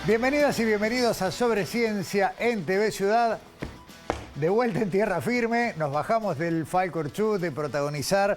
Bienvenidas y bienvenidos a Sobre Ciencia en TV Ciudad. De vuelta en tierra firme, nos bajamos del Falcon 2 de protagonizar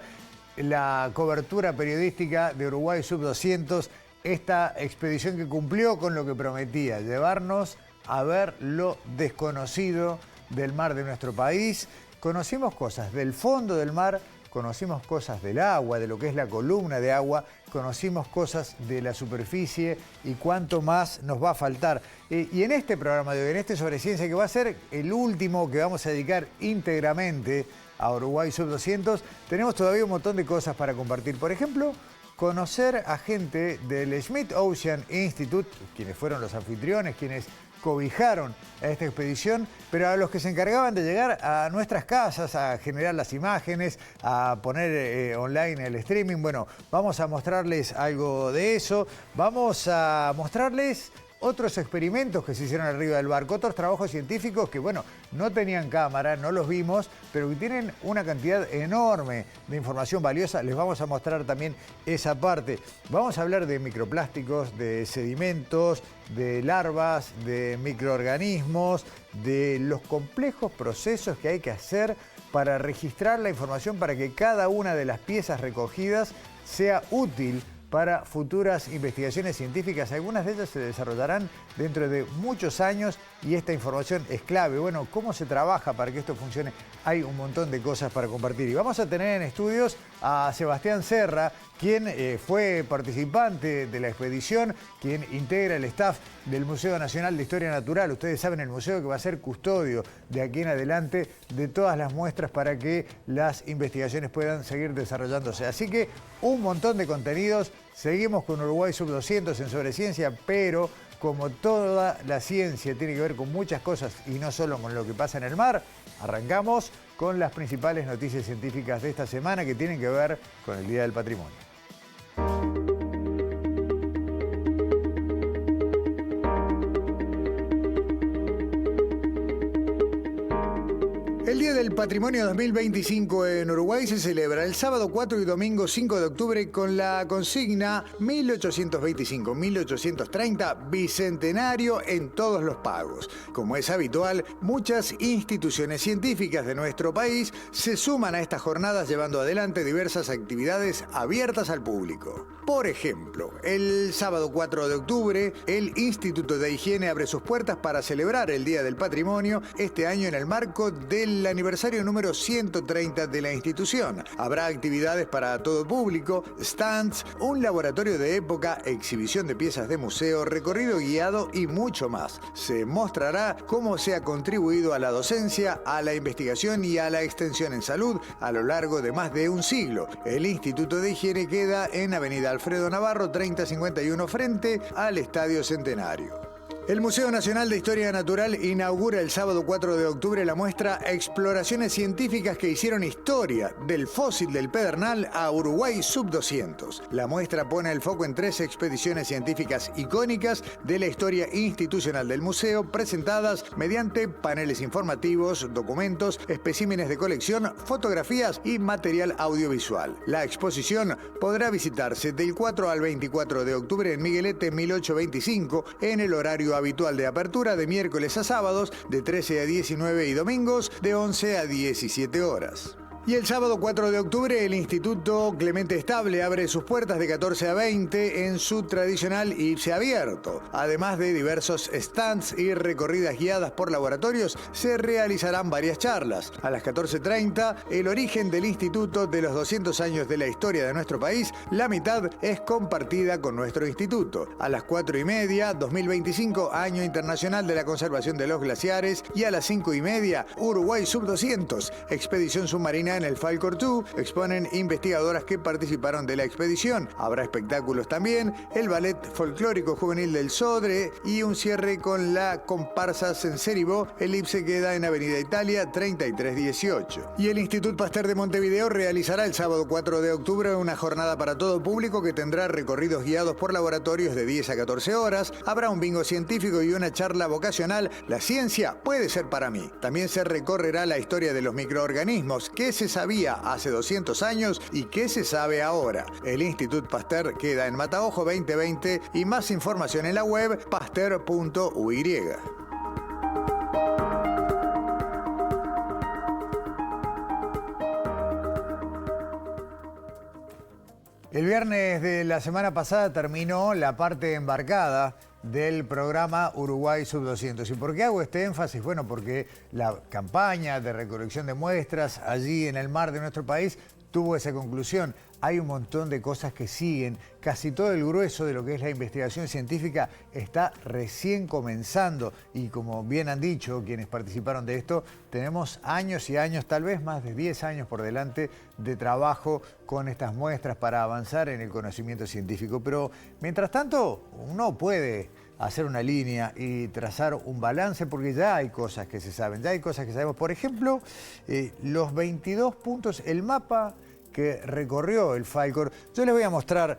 la cobertura periodística de Uruguay Sub-200, esta expedición que cumplió con lo que prometía, llevarnos a ver lo desconocido del mar de nuestro país. Conocimos cosas del fondo del mar, conocimos cosas del agua, de lo que es la columna de agua, conocimos cosas de la superficie y cuánto más nos va a faltar. Y en este programa de hoy, en este Sobre Ciencia, que va a ser el último que vamos a dedicar íntegramente a Uruguay Sub-200, tenemos todavía un montón de cosas para compartir. Por ejemplo, conocer a gente del Smith Ocean Institute, quienes fueron los anfitriones, quienes cobijaron a esta expedición, pero a los que se encargaban de llegar a nuestras casas, a generar las imágenes, a poner online el streaming. Bueno, vamos a mostrarles algo de eso, vamos a mostrarles otros experimentos que se hicieron arriba del barco, otros trabajos científicos que, bueno, no tenían cámara, no los vimos, pero que tienen una cantidad enorme de información valiosa. Les vamos a mostrar también esa parte. Vamos a hablar de microplásticos, de sedimentos, de larvas, de microorganismos, de los complejos procesos que hay que hacer para registrar la información para que cada una de las piezas recogidas sea útil para futuras investigaciones científicas. Algunas de ellas se desarrollarán dentro de muchos años y esta información es clave. Bueno, ¿cómo se trabaja para que esto funcione? Hay un montón de cosas para compartir. Y vamos a tener en estudios a Sebastián Serra, quien fue participante de la expedición, quien integra el staff del Museo Nacional de Historia Natural. Ustedes saben, el museo que va a ser custodio de aquí en adelante de todas las muestras para que las investigaciones puedan seguir desarrollándose. Así que un montón de contenidos. Seguimos con Uruguay Sub-200 en Sobre Ciencia, pero como toda la ciencia tiene que ver con muchas cosas y no solo con lo que pasa en el mar, arrancamos con las principales noticias científicas de esta semana que tienen que ver con el Día del Patrimonio. El Día del Patrimonio 2025 en Uruguay se celebra el sábado 4 y domingo 5 de octubre con la consigna 1825-1830 Bicentenario en todos los pagos. Como es habitual, muchas instituciones científicas de nuestro país se suman a estas jornadas llevando adelante diversas actividades abiertas al público. Por ejemplo, el sábado 4 de octubre, el Instituto de Higiene abre sus puertas para celebrar el Día del Patrimonio, este año en el marco del aniversario número 130 de la institución. Habrá actividades para todo público, stands, un laboratorio de época, exhibición de piezas de museo, recorrido guiado y mucho más. Se mostrará cómo se ha contribuido a la docencia, a la investigación y a la extensión en salud a lo largo de más de un siglo. El Instituto de Higiene queda en Avenida Alfredo Navarro 3051 frente al Estadio Centenario. El Museo Nacional de Historia Natural inaugura el sábado 4 de octubre la muestra Exploraciones científicas que hicieron historia, del fósil del Pedernal a Uruguay Sub-200. La muestra pone el foco en 3 expediciones científicas icónicas de la historia institucional del museo, presentadas mediante paneles informativos, documentos, especímenes de colección, fotografías y material audiovisual. La exposición podrá visitarse del 4 al 24 de octubre en Miguelete 1825 en el horario habitual de apertura de miércoles a sábados de 13 a 19 y domingos de 11 a 17 horas. Y el sábado 4 de octubre el Instituto Clemente Estable abre sus puertas de 14 a 20 en su tradicional IPSE abierto. Además de diversos stands y recorridas guiadas por laboratorios, se realizarán varias charlas. A las 14:30, el origen del instituto de los 200 años de la historia de nuestro país, la mitad es compartida con nuestro instituto. A las 4:30, 2025, Año Internacional de la Conservación de los Glaciares. Y a las 5:30, Uruguay Sub-200, expedición submarina en el Falcon 2, exponen investigadoras que participaron de la expedición. Habrá espectáculos también, el ballet folclórico juvenil del Sodre y un cierre con la comparsa Senseribó. El IPSE queda en Avenida Italia 3318. Y el Instituto Pasteur de Montevideo realizará el sábado 4 de octubre una jornada para todo público que tendrá recorridos guiados por laboratorios de 10 a 14 horas. Habrá un bingo científico y una charla vocacional. La ciencia puede ser para mí. También se recorrerá la historia de los microorganismos que se se sabía hace 200 años y qué se sabe ahora. El Institut Pasteur queda en Mataojo 2020 y más información en la web pasteur.uy. El viernes de la semana pasada terminó la parte embarcada del programa Uruguay Sub-200. ¿Y por qué hago este énfasis? Bueno, porque la campaña de recolección de muestras allí en el mar de nuestro país tuvo esa conclusión. Hay un montón de cosas que siguen. Casi todo el grueso de lo que es la investigación científica está recién comenzando. Y como bien han dicho quienes participaron de esto, tenemos años y años, tal vez más de 10 años por delante de trabajo con estas muestras para avanzar en el conocimiento científico. Pero mientras tanto, uno puede hacer una línea y trazar un balance porque ya hay cosas que se saben, ya hay cosas que sabemos. Por ejemplo, los 22 puntos, el mapa que recorrió el Falcor. Yo les voy a mostrar,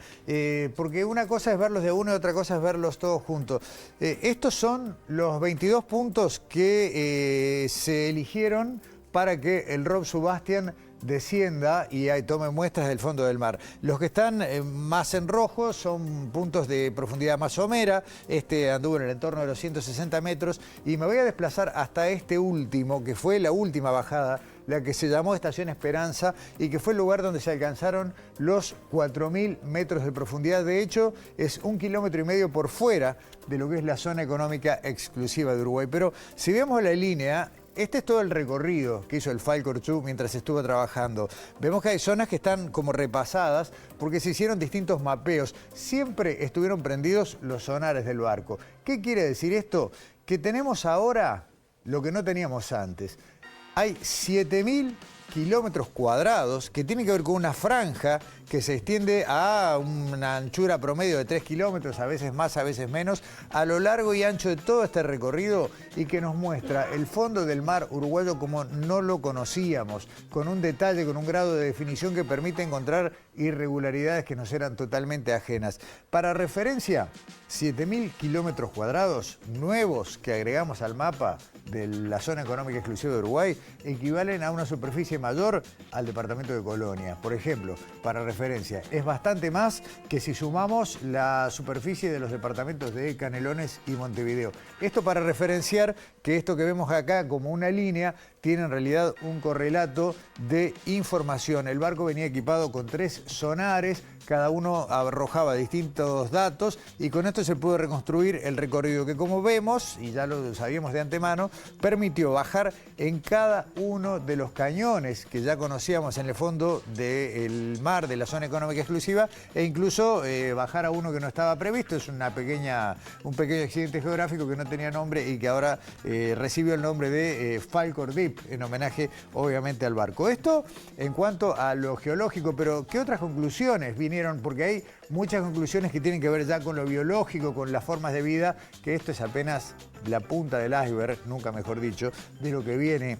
porque una cosa es verlos de uno y otra cosa es verlos todos juntos. Estos son los 22 puntos que se eligieron para que el Rob Sebastian descienda y tome muestras del fondo del mar. Los que están más en rojo son puntos de profundidad más somera. Este anduvo en el entorno de los 160 metros y me voy a desplazar hasta este último, que fue la última bajada, la que se llamó Estación Esperanza y que fue el lugar donde se alcanzaron los 4.000 metros de profundidad. De hecho, es 1,5 kilómetros por fuera de lo que es la zona económica exclusiva de Uruguay. Pero si vemos la línea, este es todo el recorrido que hizo el Falcor 2 mientras estuvo trabajando. Vemos que hay zonas que están como repasadas porque se hicieron distintos mapeos. Siempre estuvieron prendidos los sonares del barco. ¿Qué quiere decir esto? Que tenemos ahora lo que no teníamos antes. Hay 7.000 kilómetros cuadrados que tienen que ver con una franja que se extiende a una anchura promedio de 3 kilómetros, a veces más, a veces menos, a lo largo y ancho de todo este recorrido y que nos muestra el fondo del mar uruguayo como no lo conocíamos, con un detalle, con un grado de definición que permite encontrar irregularidades que nos eran totalmente ajenas. Para referencia, 7.000 kilómetros cuadrados nuevos que agregamos al mapa de la zona económica exclusiva de Uruguay equivalen a una superficie mayor al departamento de Colonia. Por ejemplo, para referencia, es bastante más que si sumamos la superficie de los departamentos de Canelones y Montevideo. Esto para referenciar que esto que vemos acá como una línea tiene en realidad un correlato de información. El barco venía equipado con 3 sonares, cada uno arrojaba distintos datos y con esto se pudo reconstruir el recorrido que, como vemos, y ya lo sabíamos de antemano, permitió bajar en cada uno de los cañones que ya conocíamos en el fondo del mar de la zona económica exclusiva e incluso bajar a uno que no estaba previsto. Es un pequeño accidente geográfico que no tenía nombre y que ahora recibió el nombre de Falcor Deep, en homenaje obviamente al barco. Esto en cuanto a lo geológico, pero ¿qué otras conclusiones vinieron? Porque hay muchas conclusiones que tienen que ver ya con lo biológico, con las formas de vida, que esto es apenas la punta del iceberg, nunca mejor dicho, de lo que viene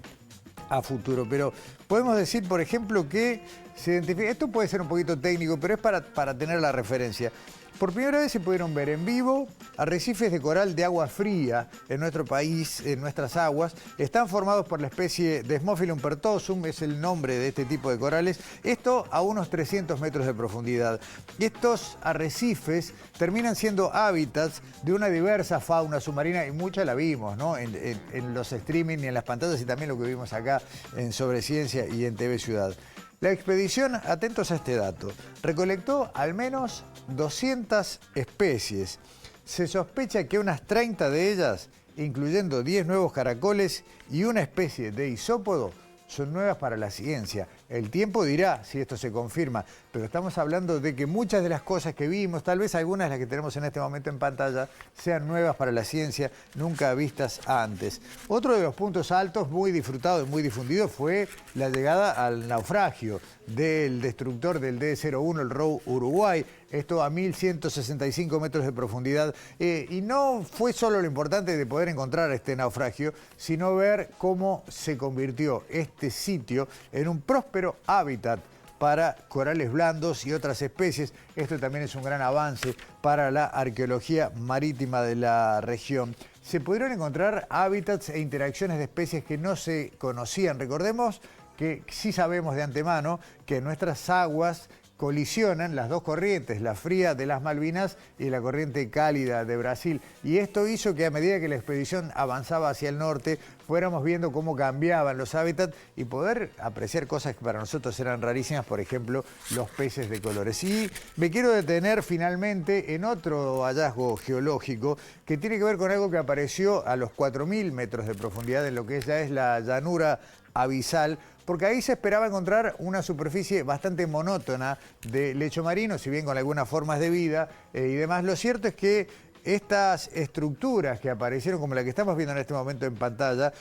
a futuro. Pero podemos decir, por ejemplo, que se identifica, esto puede ser un poquito técnico, pero es para tener la referencia. Por primera vez se pudieron ver en vivo arrecifes de coral de agua fría en nuestro país, en nuestras aguas. Están formados por la especie Desmophyllum pertossum, es el nombre de este tipo de corales. Esto a unos 300 metros de profundidad. Estos arrecifes terminan siendo hábitats de una diversa fauna submarina y mucha la vimos, ¿no? En los streaming y en las pantallas y también lo que vimos acá en Sobre Ciencia y en TV Ciudad. La expedición, atentos a este dato, recolectó al menos 200 especies. Se sospecha que unas 30 de ellas, incluyendo 10 nuevos caracoles y una especie de isópodo, son nuevas para la ciencia. El tiempo dirá si esto se confirma, pero estamos hablando de que muchas de las cosas que vimos, tal vez algunas de las que tenemos en este momento en pantalla, sean nuevas para la ciencia, nunca vistas antes. Otro de los puntos altos, muy disfrutado y muy difundido, fue la llegada al naufragio del destructor del D-01, el Row Uruguay, esto a 1.165 metros de profundidad. Y no fue solo lo importante de poder encontrar este naufragio, sino ver cómo se convirtió este sitio en un próspero hábitat para corales blandos y otras especies. Esto también es un gran avance para la arqueología marítima de la región. Se pudieron encontrar hábitats e interacciones de especies que no se conocían. Recordemos que sí sabemos de antemano que nuestras aguas colisionan las dos corrientes, la fría de las Malvinas y la corriente cálida de Brasil. Y esto hizo que a medida que la expedición avanzaba hacia el norte, fuéramos viendo cómo cambiaban los hábitats y poder apreciar cosas que para nosotros eran rarísimas, por ejemplo, los peces de colores. Y me quiero detener finalmente en otro hallazgo geológico que tiene que ver con algo que apareció a los 4.000 metros de profundidad en lo que ya es la llanura abisal, porque ahí se esperaba encontrar una superficie bastante monótona de lecho marino, si bien con algunas formas de vida y demás. Lo cierto es que estas estructuras que aparecieron, como la que estamos viendo en este momento en pantalla,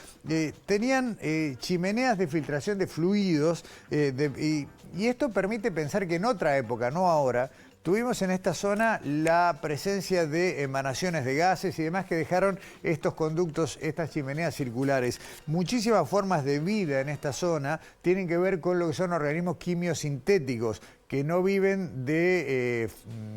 tenían chimeneas de filtración de fluidos y esto permite pensar que en otra época, no ahora, tuvimos en esta zona la presencia de emanaciones de gases y demás que dejaron estos conductos, estas chimeneas circulares. Muchísimas formas de vida en esta zona tienen que ver con lo que son organismos quimiosintéticos, que no viven de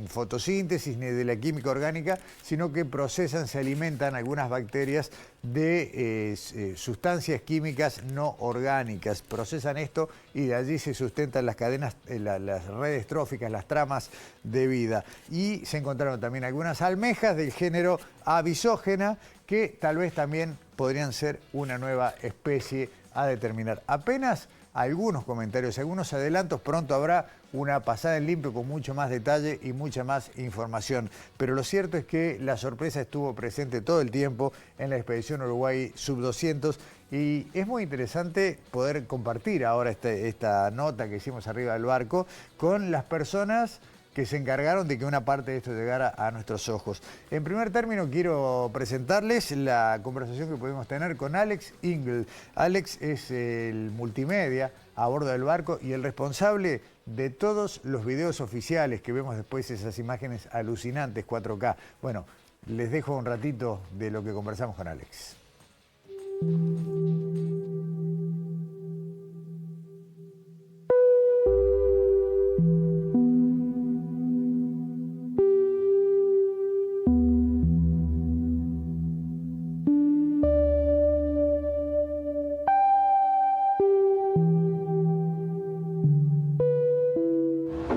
fotosíntesis ni de la química orgánica, sino que procesan, se alimentan algunas bacterias de sustancias químicas no orgánicas. Procesan esto y de allí se sustentan las cadenas, las redes tróficas, las tramas de vida. Y se encontraron también algunas almejas del género Avisógena, que tal vez también podrían ser una nueva especie a determinar. Apenas algunos comentarios, algunos adelantos, pronto habrá una pasada en limpio con mucho más detalle y mucha más información. Pero lo cierto es que la sorpresa estuvo presente todo el tiempo en la expedición Uruguay Sub-200 y es muy interesante poder compartir ahora esta nota que hicimos arriba del barco con las personas que se encargaron de que una parte de esto llegara a nuestros ojos. En primer término, quiero presentarles la conversación que pudimos tener con Alex Ingle. Alex es el multimedia a bordo del barco y el responsable de todos los videos oficiales que vemos después, esas imágenes alucinantes 4K. Bueno, les dejo un ratito de lo que conversamos con Alex.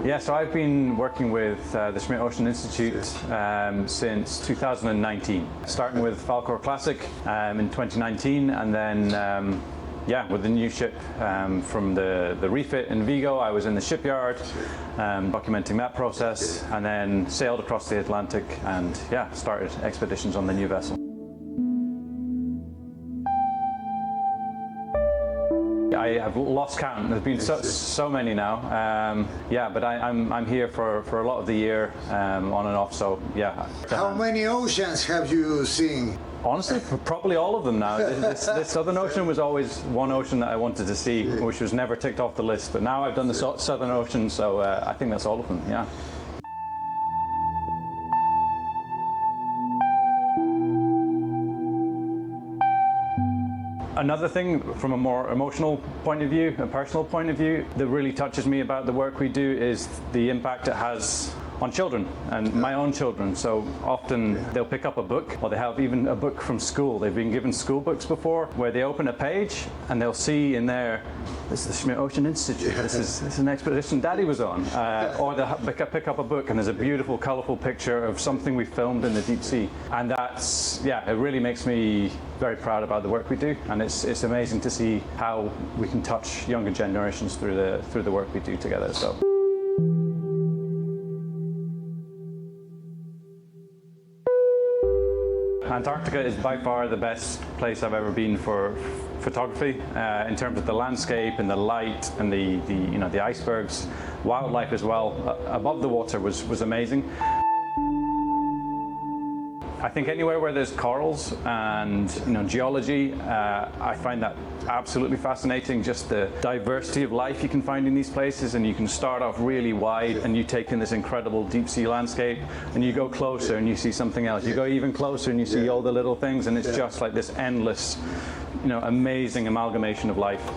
Yeah, so I've been working with the Schmidt Ocean Institute since 2019, starting with Falkor Classic in 2019, and then yeah, with the new ship from the refit in Vigo, I was in the shipyard documenting that process, and then sailed across the Atlantic and yeah, started expeditions on the new vessel. I have lost count. There's been so many now. Yeah, but I'm here for a lot of the year, on and off. So yeah. How many oceans have you seen? Honestly, probably all of them now. This Southern Ocean was always one ocean that I wanted to see, which was never ticked off the list. But now I've done the Southern Ocean, so I think that's all of them. Yeah. Another thing from a more emotional point of view, a personal point of view, that really touches me about the work we do is the impact it has on children and my own children. So often they'll pick up a book, or they have even a book from school. They've been given school books before, where they open a page and they'll see in there, this is the Schmidt Ocean Institute, this is an expedition Daddy was on. Or they'll pick up a book and there's a beautiful, colourful picture of something we filmed in the deep sea. And that's, yeah, it really makes me very proud about the work we do, and it's amazing to see how we can touch younger generations through the work we do together. So. Antarctica is by far the best place I've ever been for photography, in terms of the landscape and the light and the icebergs, wildlife as well. Above the water was amazing. I think anywhere where there's corals and geology, I find that absolutely fascinating. Just the diversity of life you can find in these places, and you can start off really wide and you take in this incredible deep sea landscape, and you go closer and you see something else. You go even closer and you see all the little things, and it's just like this endless, amazing amalgamation of life.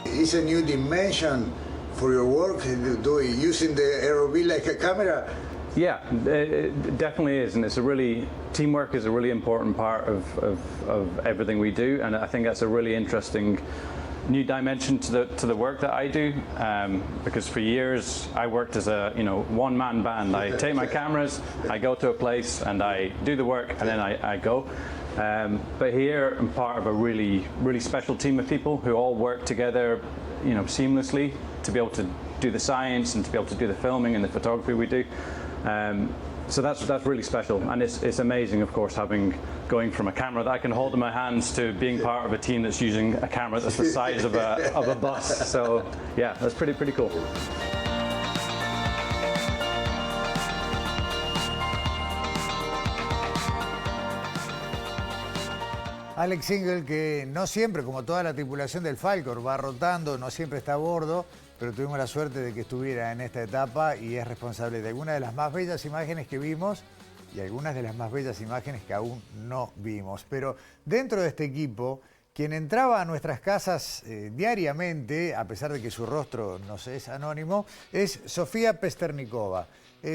It's a new dimension for your work, using the ROV like a camera. Yeah, it definitely is, and teamwork is a really important part of everything we do, and I think that's a really interesting new dimension to the work that I do, because for years I worked as a one-man band. I take my cameras, I go to a place, and I do the work, and then I go. But here I'm part of a really special team of people who all work together, seamlessly to be able to do the science and to be able to do the filming and the photography we do. So that's really special, and it's amazing, of course, going from a camera that I can hold in my hands to being part of a team that's using a camera that's the size of a bus. So yeah, that's pretty cool. Alex Single, que no siempre, como toda la tripulación del Falcor, va rotando, no siempre está a bordo, pero tuvimos la suerte de que estuviera en esta etapa y es responsable de algunas de las más bellas imágenes que vimos y algunas de las más bellas imágenes que aún no vimos. Pero dentro de este equipo, quien entraba a nuestras casas diariamente, a pesar de que su rostro nos es anónimo, es Sofía Pesternikova.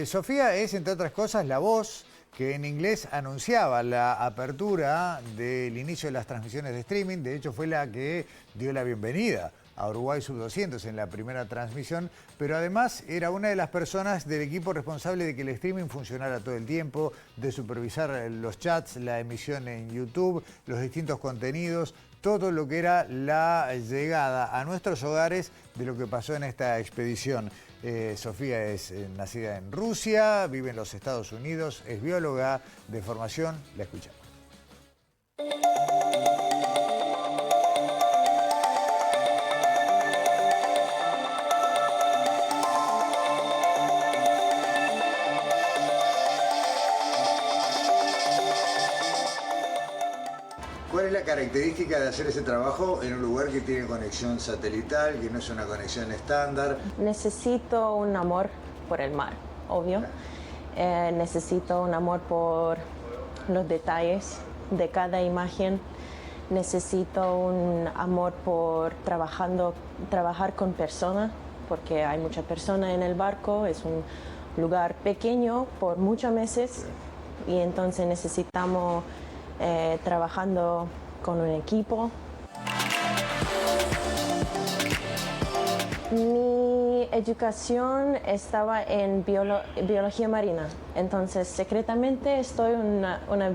Sofía es, entre otras cosas, la voz que en inglés anunciaba la apertura del inicio de las transmisiones de streaming. De hecho, fue la que dio la bienvenida a Uruguay Sub-200 en la primera transmisión, pero además era una de las personas del equipo responsable de que el streaming funcionara todo el tiempo, de supervisar los chats, la emisión en YouTube, los distintos contenidos, todo lo que era la llegada a nuestros hogares de lo que pasó en esta expedición. Sofía es nacida en Rusia, vive en los Estados Unidos, es bióloga de formación. La escuchamos. ¿Cuál es la característica de hacer ese trabajo en un lugar que tiene conexión satelital, que no es una conexión estándar? Necesito un amor por el mar, obvio. Necesito un amor por los detalles de cada imagen. Necesito un amor por trabajar con personas, porque hay muchas personas en el barco. Es un lugar pequeño por muchos meses y entonces necesitamos trabajando con un equipo. Mi educación estaba en biología marina, entonces secretamente estoy una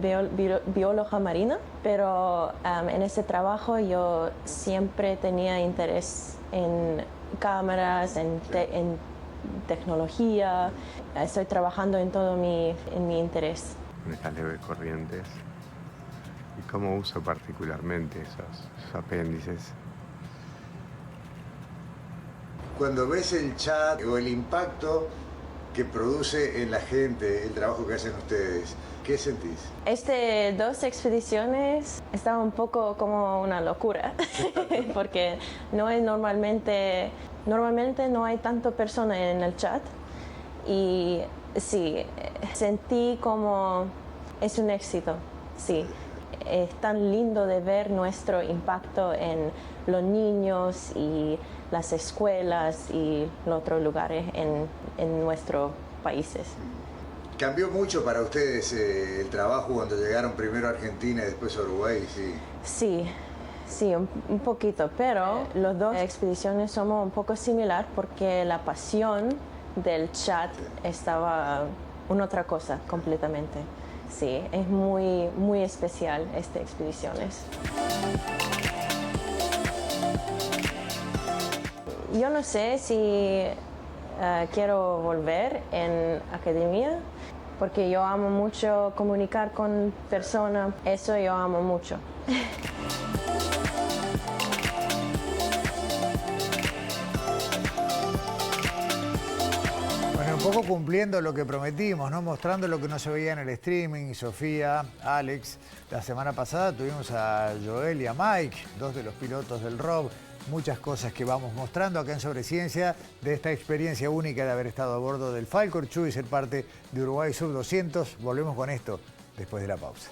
bióloga marina, pero en ese trabajo yo siempre tenía interés en cámaras, en tecnología. Estoy trabajando en todo mi interés. Estas leves corrientes. ¿Y cómo uso particularmente esos apéndices? Cuando ves el chat o el impacto que produce en la gente el trabajo que hacen ustedes, ¿qué sentís? Dos expediciones estaban un poco como una locura, porque normalmente no hay tantas personas en el chat, y sí, sentí como es un éxito, sí. Es tan lindo de ver nuestro impacto en los niños y las escuelas y los otros lugares en nuestros países. ¿Cambió mucho para ustedes el trabajo cuando llegaron primero a Argentina y después a Uruguay? Sí, un poquito, pero las dos expediciones somos un poco similar porque la pasión del chat estaba una otra cosa completamente. Sí, es muy especial estas expediciones. Yo no sé si quiero volver en academia, porque yo amo mucho comunicar con personas, eso yo amo mucho. Un poco cumpliendo lo que prometimos, ¿no? Mostrando lo que no se veía en el streaming. Sofía, Alex, la semana pasada tuvimos a Joel y a Mike, dos de los pilotos del Rob. Muchas cosas que vamos mostrando acá en Sobreciencia de esta experiencia única de haber estado a bordo del Falcor Chu y ser parte de Uruguay Sub-200. Volvemos con esto después de la pausa.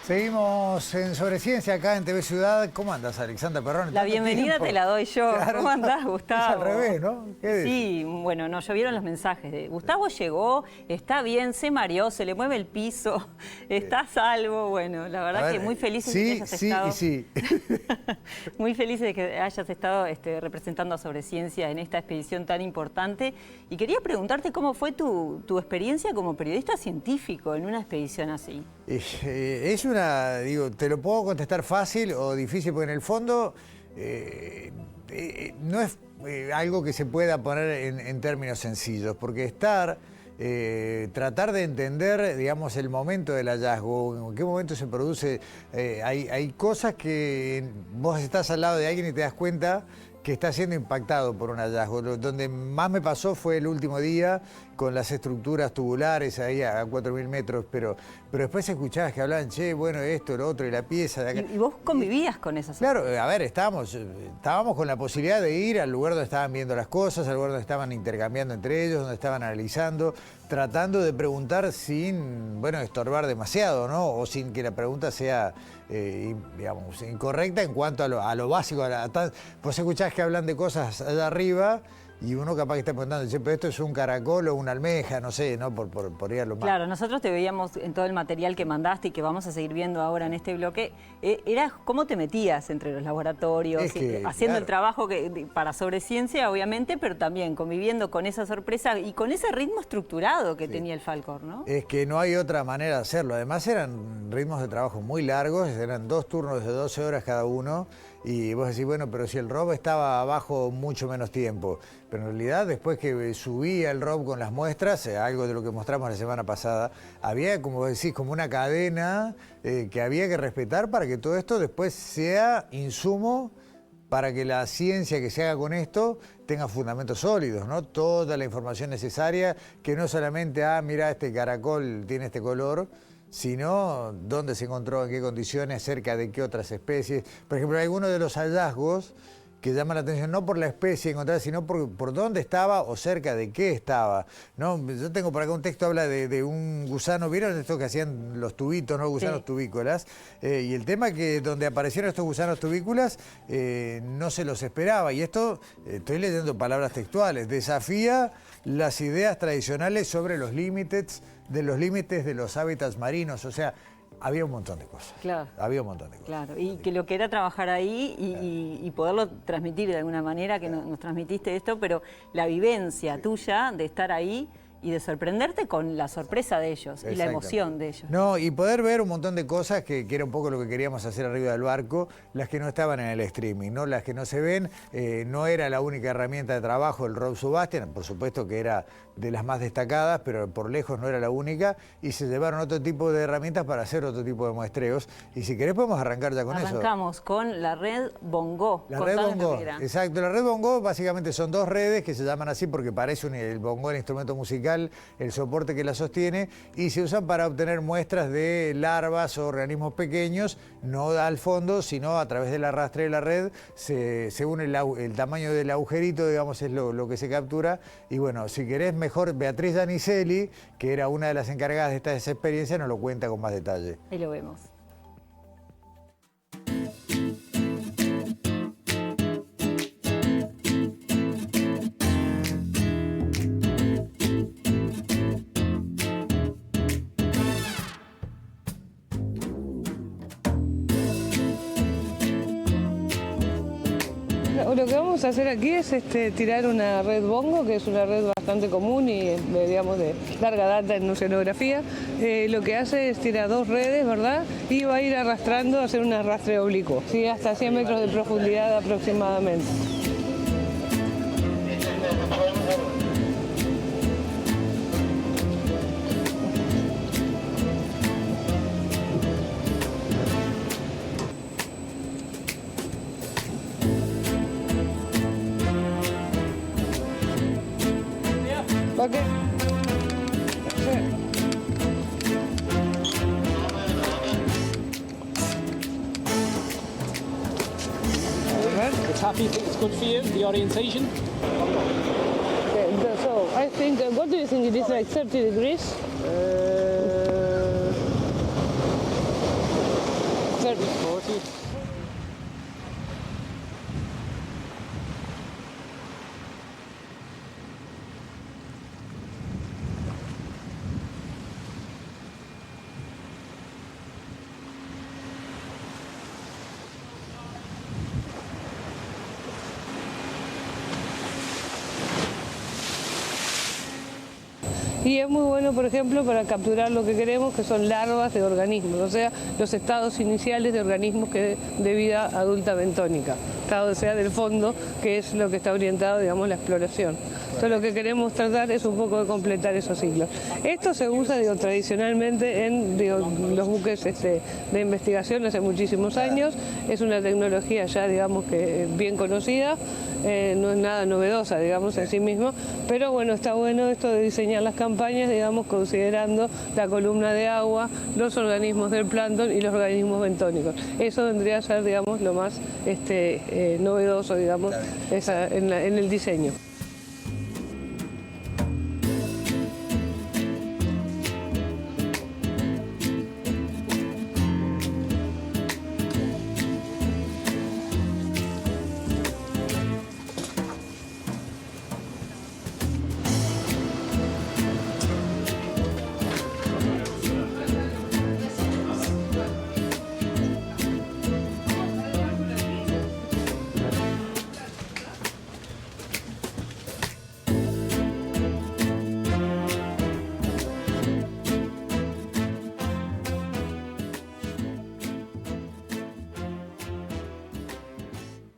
Seguimos en Sobre Ciencia acá en TV Ciudad. ¿Cómo andas, Alexandra Perrón? La bienvenida te la doy yo. Claro, ¿Cómo andás, Gustavo? Es al revés, ¿no? Sí, bueno, nos llovieron los mensajes. Gustavo llegó, está bien, se mareó, se le mueve el piso, está a salvo. Bueno, la verdad que muy felices de que hayas estado. Sí. Muy felices de que hayas estado representando a Sobre Ciencia en esta expedición tan importante. Y quería preguntarte cómo fue tu experiencia como periodista científico en una expedición así. Es una, digo, te lo puedo contestar fácil o difícil, porque en el fondo no es algo que se pueda poner en términos sencillos, porque tratar de entender, digamos, el momento del hallazgo, en qué momento se produce, hay cosas que vos estás al lado de alguien y te das cuenta que está siendo impactado por un hallazgo. Donde más me pasó fue el último día con las estructuras tubulares ahí a 4.000 metros, pero después escuchabas que hablaban, che, bueno, esto, lo otro, y la pieza de acá. ¿Y vos convivías con esas? Claro, a ver, estábamos con la posibilidad de ir al lugar donde estaban viendo las cosas, al lugar donde estaban intercambiando entre ellos, donde estaban analizando, tratando de preguntar sin, bueno, estorbar demasiado, ¿no? O sin que la pregunta sea, digamos, incorrecta en cuanto a lo básico. Vos escuchás que hablan de cosas allá arriba y uno capaz que está preguntando, che, pero esto es un caracol o una almeja, no sé, ¿no? Por ir a lo más. Claro, nosotros te veíamos en todo el material que mandaste y que vamos a seguir viendo ahora en este bloque. Era cómo te metías entre los laboratorios, haciendo el trabajo para Sobre Ciencia, obviamente, pero también conviviendo con esa sorpresa y con ese ritmo estructurado que tenía el Falcor, ¿no? Es que no hay otra manera de hacerlo. Además eran ritmos de trabajo muy largos, eran 2 turnos de 12 horas cada uno. Y vos decís, bueno, pero si el ROV estaba abajo mucho menos tiempo. Pero en realidad, después que subía el ROV con las muestras, algo de lo que mostramos la semana pasada, había, como decís, como una cadena que había que respetar para que todo esto después sea insumo para que la ciencia que se haga con esto tenga fundamentos sólidos, ¿no? Toda la información necesaria, que no solamente, mira, este caracol tiene este color, sino dónde se encontró, en qué condiciones, cerca de qué otras especies. Por ejemplo, hay algunos de los hallazgos que llaman la atención no por la especie encontrada, sino por dónde estaba o cerca de qué estaba, ¿no? Yo tengo por acá un texto que habla de un gusano, ¿vieron esto que hacían los tubitos, no gusanos tubícolas? Y el tema que donde aparecieron estos gusanos tubícolas no se los esperaba. Y esto, estoy leyendo palabras textuales, desafía las ideas tradicionales sobre los límites de los hábitats marinos. O sea, había un montón de cosas. Claro. Había un montón de cosas. Claro, y que lo que era trabajar ahí y poderlo transmitir de alguna manera, que nos transmitiste esto, pero la vivencia tuya de estar ahí y de sorprenderte con la sorpresa de ellos y la emoción de ellos. No, y poder ver un montón de cosas que era un poco lo que queríamos hacer arriba del barco, las que no estaban en el streaming, ¿no? Las que no se ven. No era la única herramienta de trabajo el ROV Sebastian, por supuesto que era de las más destacadas, pero por lejos no era la única, y se llevaron otro tipo de herramientas para hacer otro tipo de muestreos. Y si querés podemos arrancar ya con eso. Arrancamos con la red Bongo. La red Bongo, exacto. La red Bongo básicamente son 2 redes que se llaman así porque parece el bongo, el instrumento musical, el soporte que la sostiene, y se usan para obtener muestras de larvas o organismos pequeños, no al fondo, sino a través del arrastre de la red, según el tamaño del agujerito, digamos, es lo que se captura. Y bueno, si querés mejor, Beatriz Danicelli, que era una de las encargadas de esta experiencia, nos lo cuenta con más detalle. Ahí lo vemos. Lo que vamos a hacer aquí es tirar una red Bongo, que es una red bastante común y, digamos, de larga data en oceanografía. Lo que hace es tirar 2 redes, ¿verdad? Y va a ir arrastrando, a hacer un arrastre oblicuo, ¿sí? Hasta 100 metros de profundidad aproximadamente. Okay. It's happy, it's good for you, the orientation. Okay, so I think, what do you think, it is like 30 degrees? 40. Y es muy bueno, por ejemplo, para capturar lo que queremos, que son larvas de organismos, o sea, los estados iniciales de organismos de vida adulta bentónica, o sea, del fondo, que es lo que está orientado, digamos, la exploración. Entonces lo que queremos tratar es un poco de completar esos ciclos. Esto se usa, digo, tradicionalmente en los buques de investigación hace muchísimos años, es una tecnología ya, digamos, que bien conocida. No es nada novedosa, digamos, en sí mismo, pero bueno, está bueno esto de diseñar las campañas, digamos, considerando la columna de agua, los organismos del plancton y los organismos bentónicos. Eso vendría a ser, digamos, lo más novedoso, digamos, en el diseño.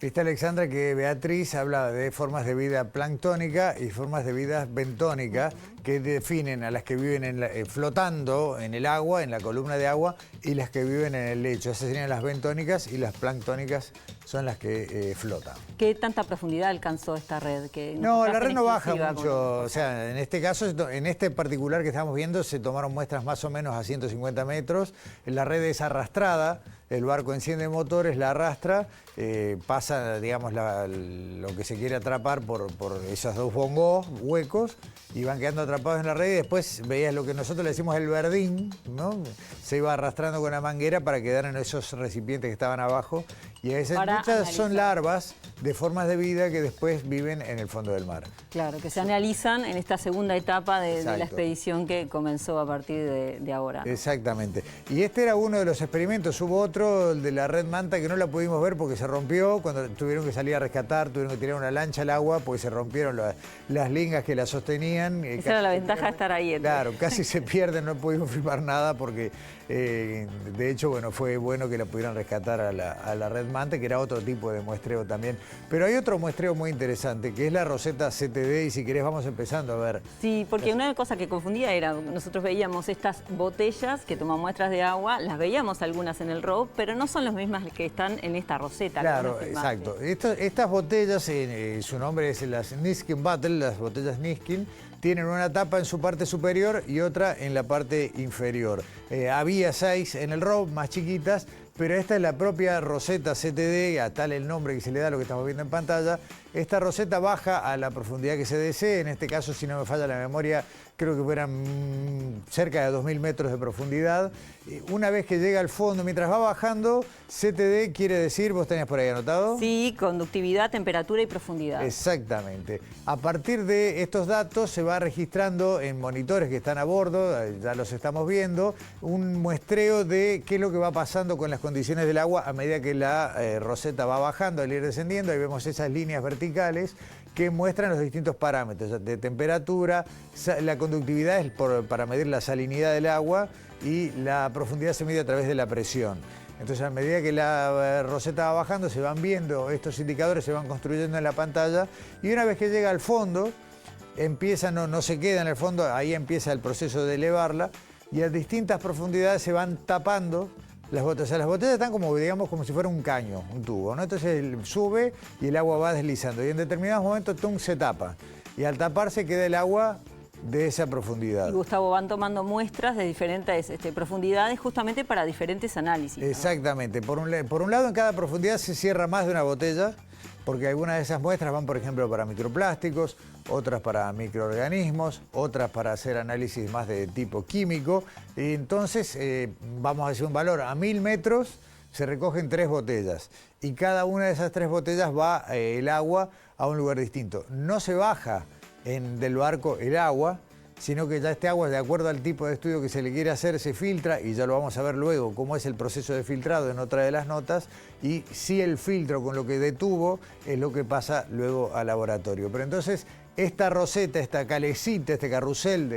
Viste, Alexandra, que Beatriz habla de formas de vida planctónica y formas de vida bentónica que definen a las que viven flotando en el agua, en la columna de agua, y las que viven en el lecho. Esas serían las bentónicas y las planctónicas son las que flotan. ¿Qué tanta profundidad alcanzó esta red? No, la red no baja mucho. O sea, en este caso, en este particular que estamos viendo, se tomaron muestras más o menos a 150 metros. La red es arrastrada. El barco enciende motores, la arrastra, pasa, digamos, lo que se quiere atrapar por esos dos bongos huecos y van quedando atrapados en la red y después veías lo que nosotros le decimos el verdín, ¿no? Se iba arrastrando con la manguera para quedar en esos recipientes que estaban abajo y a veces muchas son larvas de formas de vida que después viven en el fondo del mar. Claro, que se analizan en esta segunda etapa de la expedición que comenzó a partir de ahora, ¿no? Exactamente. Y este era uno de los experimentos. Hubo otro, el de la red manta, que no la pudimos ver porque se rompió. Cuando tuvieron que salir a rescatar, tuvieron que tirar una lancha al agua porque se rompieron las lingas que la sostenían. Esa era la ventaja de estar ahí. Claro, casi se pierden, no pudimos filmar nada porque, de hecho, bueno, fue bueno que la pudieran rescatar a la red manta, que era otro tipo de muestreo también. Pero hay otro muestreo muy interesante, que es la Rosetta CTD, y si querés vamos empezando a ver. Sí, porque una cosa que confundía era, nosotros veíamos estas botellas que toman muestras de agua, las veíamos algunas en el ROV, pero no son las mismas que están en esta Rosetta. Claro, exacto. Estas botellas, su nombre es las Niskin Bottle, las botellas Niskin, tienen una tapa en su parte superior y otra en la parte inferior. Había 6 en el ROV, más chiquitas, pero esta es la propia Rosetta CTD, a tal el nombre que se le da a lo que estamos viendo en pantalla. Esta roseta baja a la profundidad que se desee, en este caso, si no me falla la memoria, creo que fueran cerca de 2000 metros de profundidad. Una vez que llega al fondo, mientras va bajando, CTD quiere decir, ¿vos tenías por ahí anotado? Sí, conductividad, temperatura y profundidad. Exactamente. A partir de estos datos se va registrando en monitores que están a bordo, ya los estamos viendo, un muestreo de qué es lo que va pasando con las condiciones del agua a medida que la roseta va bajando, al ir descendiendo. Ahí vemos esas líneas verticales que muestran los distintos parámetros de temperatura, la conductividad es para medir la salinidad del agua y la profundidad se mide a través de la presión. Entonces, a medida que la roseta va bajando, se van viendo estos indicadores, se van construyendo en la pantalla y una vez que llega al fondo, empieza, no se queda en el fondo, ahí empieza el proceso de elevarla y a distintas profundidades se van tapando las botellas. O sea, las botellas están como, digamos, como si fuera un caño, un tubo, ¿no? Entonces sube y el agua va deslizando y en determinados momentos se tapa y al taparse queda el agua de esa profundidad. Y Gustavo, van tomando muestras de diferentes profundidades justamente para diferentes análisis, ¿no? Exactamente. Por un lado, en cada profundidad se cierra más de una botella, porque algunas de esas muestras van, por ejemplo, para microplásticos, otras para microorganismos, otras para hacer análisis más de tipo químico. Y entonces, vamos a decir un valor, a 1000 metros se recogen 3 botellas y cada una de esas 3 botellas va el agua a un lugar distinto. No se baja del barco el agua, sino que ya este agua, de acuerdo al tipo de estudio que se le quiere hacer, se filtra, y ya lo vamos a ver luego cómo es el proceso de filtrado en otra de las notas, y si el filtro con lo que detuvo es lo que pasa luego al laboratorio. Pero entonces esta roseta, esta calecita, este carrusel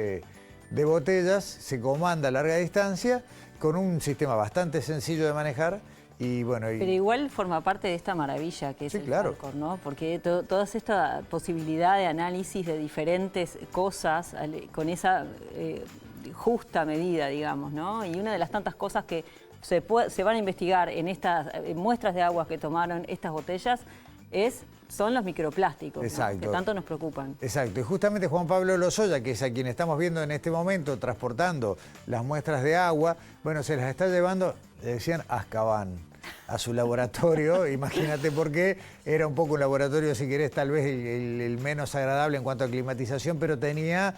de botellas se comanda a larga distancia con un sistema bastante sencillo de manejar. Y bueno, pero igual forma parte de esta maravilla que es el Falcor, ¿no? Porque toda esta posibilidad de análisis de diferentes cosas con esa justa medida, digamos, ¿no? Y una de las tantas cosas que se van a investigar en estas muestras de agua que tomaron estas botellas son los microplásticos, ¿no? Que tanto nos preocupan. Exacto, y justamente Juan Pablo Lozoya, que es a quien estamos viendo en este momento transportando las muestras de agua, bueno, se las está llevando, le decían Azkaban, a su laboratorio. Imagínate por qué. Era un poco un laboratorio, si querés, tal vez el menos agradable en cuanto a climatización, pero tenía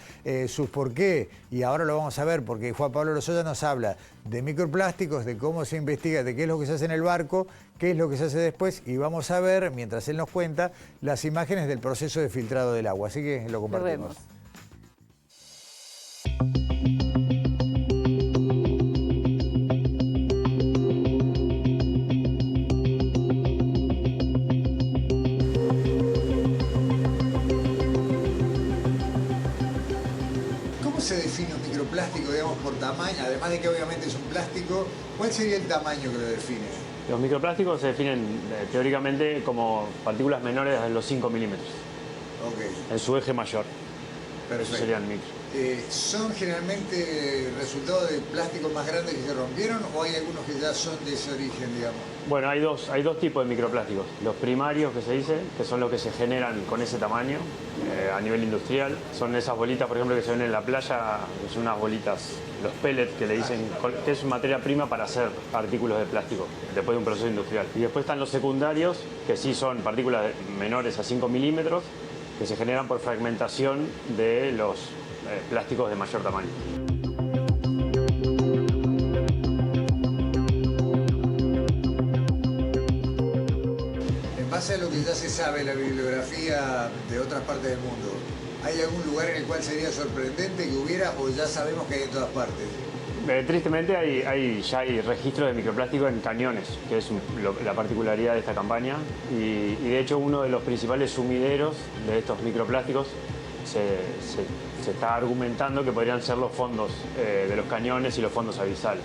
sus porqué. Y ahora lo vamos a ver, porque Juan Pablo Lozoya nos habla de microplásticos, de cómo se investiga, de qué es lo que se hace en el barco, qué es lo que se hace después, y vamos a ver, mientras él nos cuenta, las imágenes del proceso de filtrado del agua. Así que lo compartimos. Lo vemos. Se define un microplástico, digamos, por tamaño? Además de que obviamente es un plástico, ¿cuál sería el tamaño que lo define? Los microplásticos se definen teóricamente como partículas menores de los 5 milímetros. En su eje mayor. Perfecto. Esos serían micros. ¿Son generalmente resultado de plásticos más grandes que se rompieron o hay algunos que ya son de ese origen, digamos? Bueno, hay dos tipos de microplásticos. Los primarios, que se dice, que son los que se generan con ese tamaño a nivel industrial. Son esas bolitas, por ejemplo, que se ven en la playa, que son unas bolitas, los pellets, que le dicen, que es materia prima para hacer artículos de plástico después de un proceso industrial. Y después están los secundarios, que sí son partículas menores a 5 milímetros, que se generan por fragmentación de los plásticos de mayor tamaño. En base a lo que ya se sabe, la bibliografía de otras partes del mundo, ¿hay algún lugar en el cual sería sorprendente que hubiera o ya sabemos que hay en todas partes? Tristemente ya hay registros de microplástico en cañones, que es la particularidad de esta campaña. Y de hecho uno de los principales sumideros de estos microplásticos se está argumentando que podrían ser los fondos de los cañones y los fondos abisales.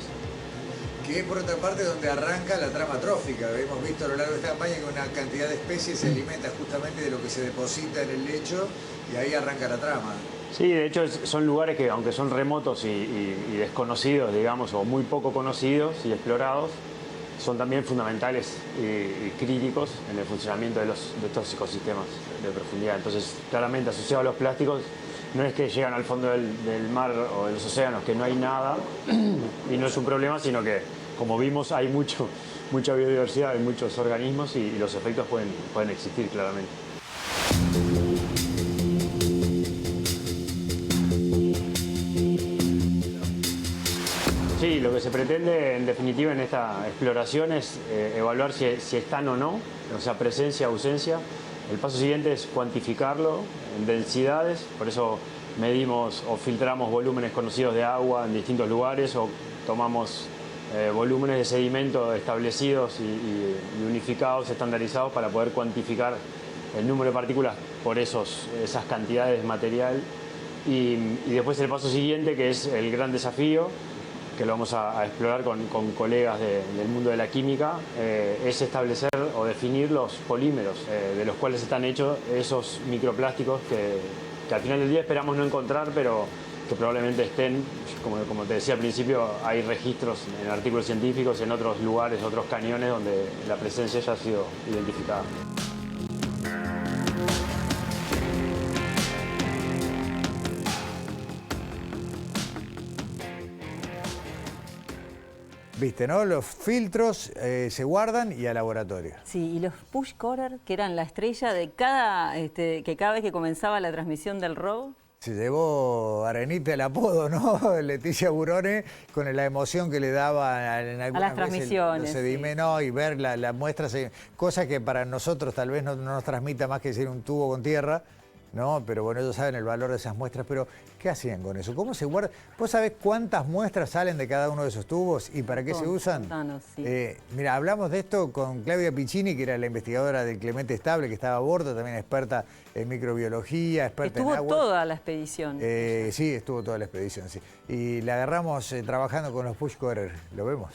Que es por otra parte donde arranca la trama trófica. Hemos visto a lo largo de esta campaña que una cantidad de especies se alimenta justamente de lo que se deposita en el lecho y ahí arranca la trama. Sí, de hecho son lugares que, aunque son remotos y desconocidos, digamos, o muy poco conocidos y explorados, son también fundamentales y críticos en el funcionamiento de estos ecosistemas de profundidad. Entonces, claramente asociado a los plásticos, no es que llegan al fondo del mar o de los océanos, que no hay nada y no es un problema, sino que, como vimos, hay mucha biodiversidad, hay muchos organismos y los efectos pueden existir claramente. Sí, lo que se pretende en definitiva en esta exploración es evaluar si están o no, o sea, presencia, ausencia. El paso siguiente es cuantificarlo en densidades, por eso medimos o filtramos volúmenes conocidos de agua en distintos lugares o tomamos volúmenes de sedimento establecidos y unificados, estandarizados para poder cuantificar el número de partículas por esas cantidades de material. Y después el paso siguiente, que es el gran desafío, que lo vamos a explorar con colegas del mundo de la química, es establecer o definir los polímeros de los cuales están hechos esos microplásticos que al final del día esperamos no encontrar, pero que probablemente estén, como te decía al principio, hay registros en artículos científicos, en otros lugares, otros cañones donde la presencia ya ha sido identificada. Viste, ¿no? Los filtros se guardan y al laboratorio. Sí, y los push corer, que eran la estrella de que cada vez que comenzaba la transmisión del robo, Se llevó Arenita el apodo, ¿no? Leticia Burone, con la emoción que le daba en algunas las transmisiones. Sedimentos, y ver las muestras, cosas que para nosotros tal vez no nos transmita más que ser un tubo con tierra, ¿no? Pero bueno, ellos saben el valor de esas muestras. Pero, ¿qué hacían con eso? ¿Cómo se guarda? ¿Vos sabés cuántas muestras salen de cada uno de esos tubos y para qué se usan? Contanos, sí. Mira, hablamos de esto con Claudia Piccini, que era la investigadora del Clemente Estable, que estaba a bordo, también experta en microbiología, experta en agua. Estuvo toda la expedición. Sí, estuvo toda la expedición, sí. Y la agarramos trabajando con los push corers. ¿Lo vemos?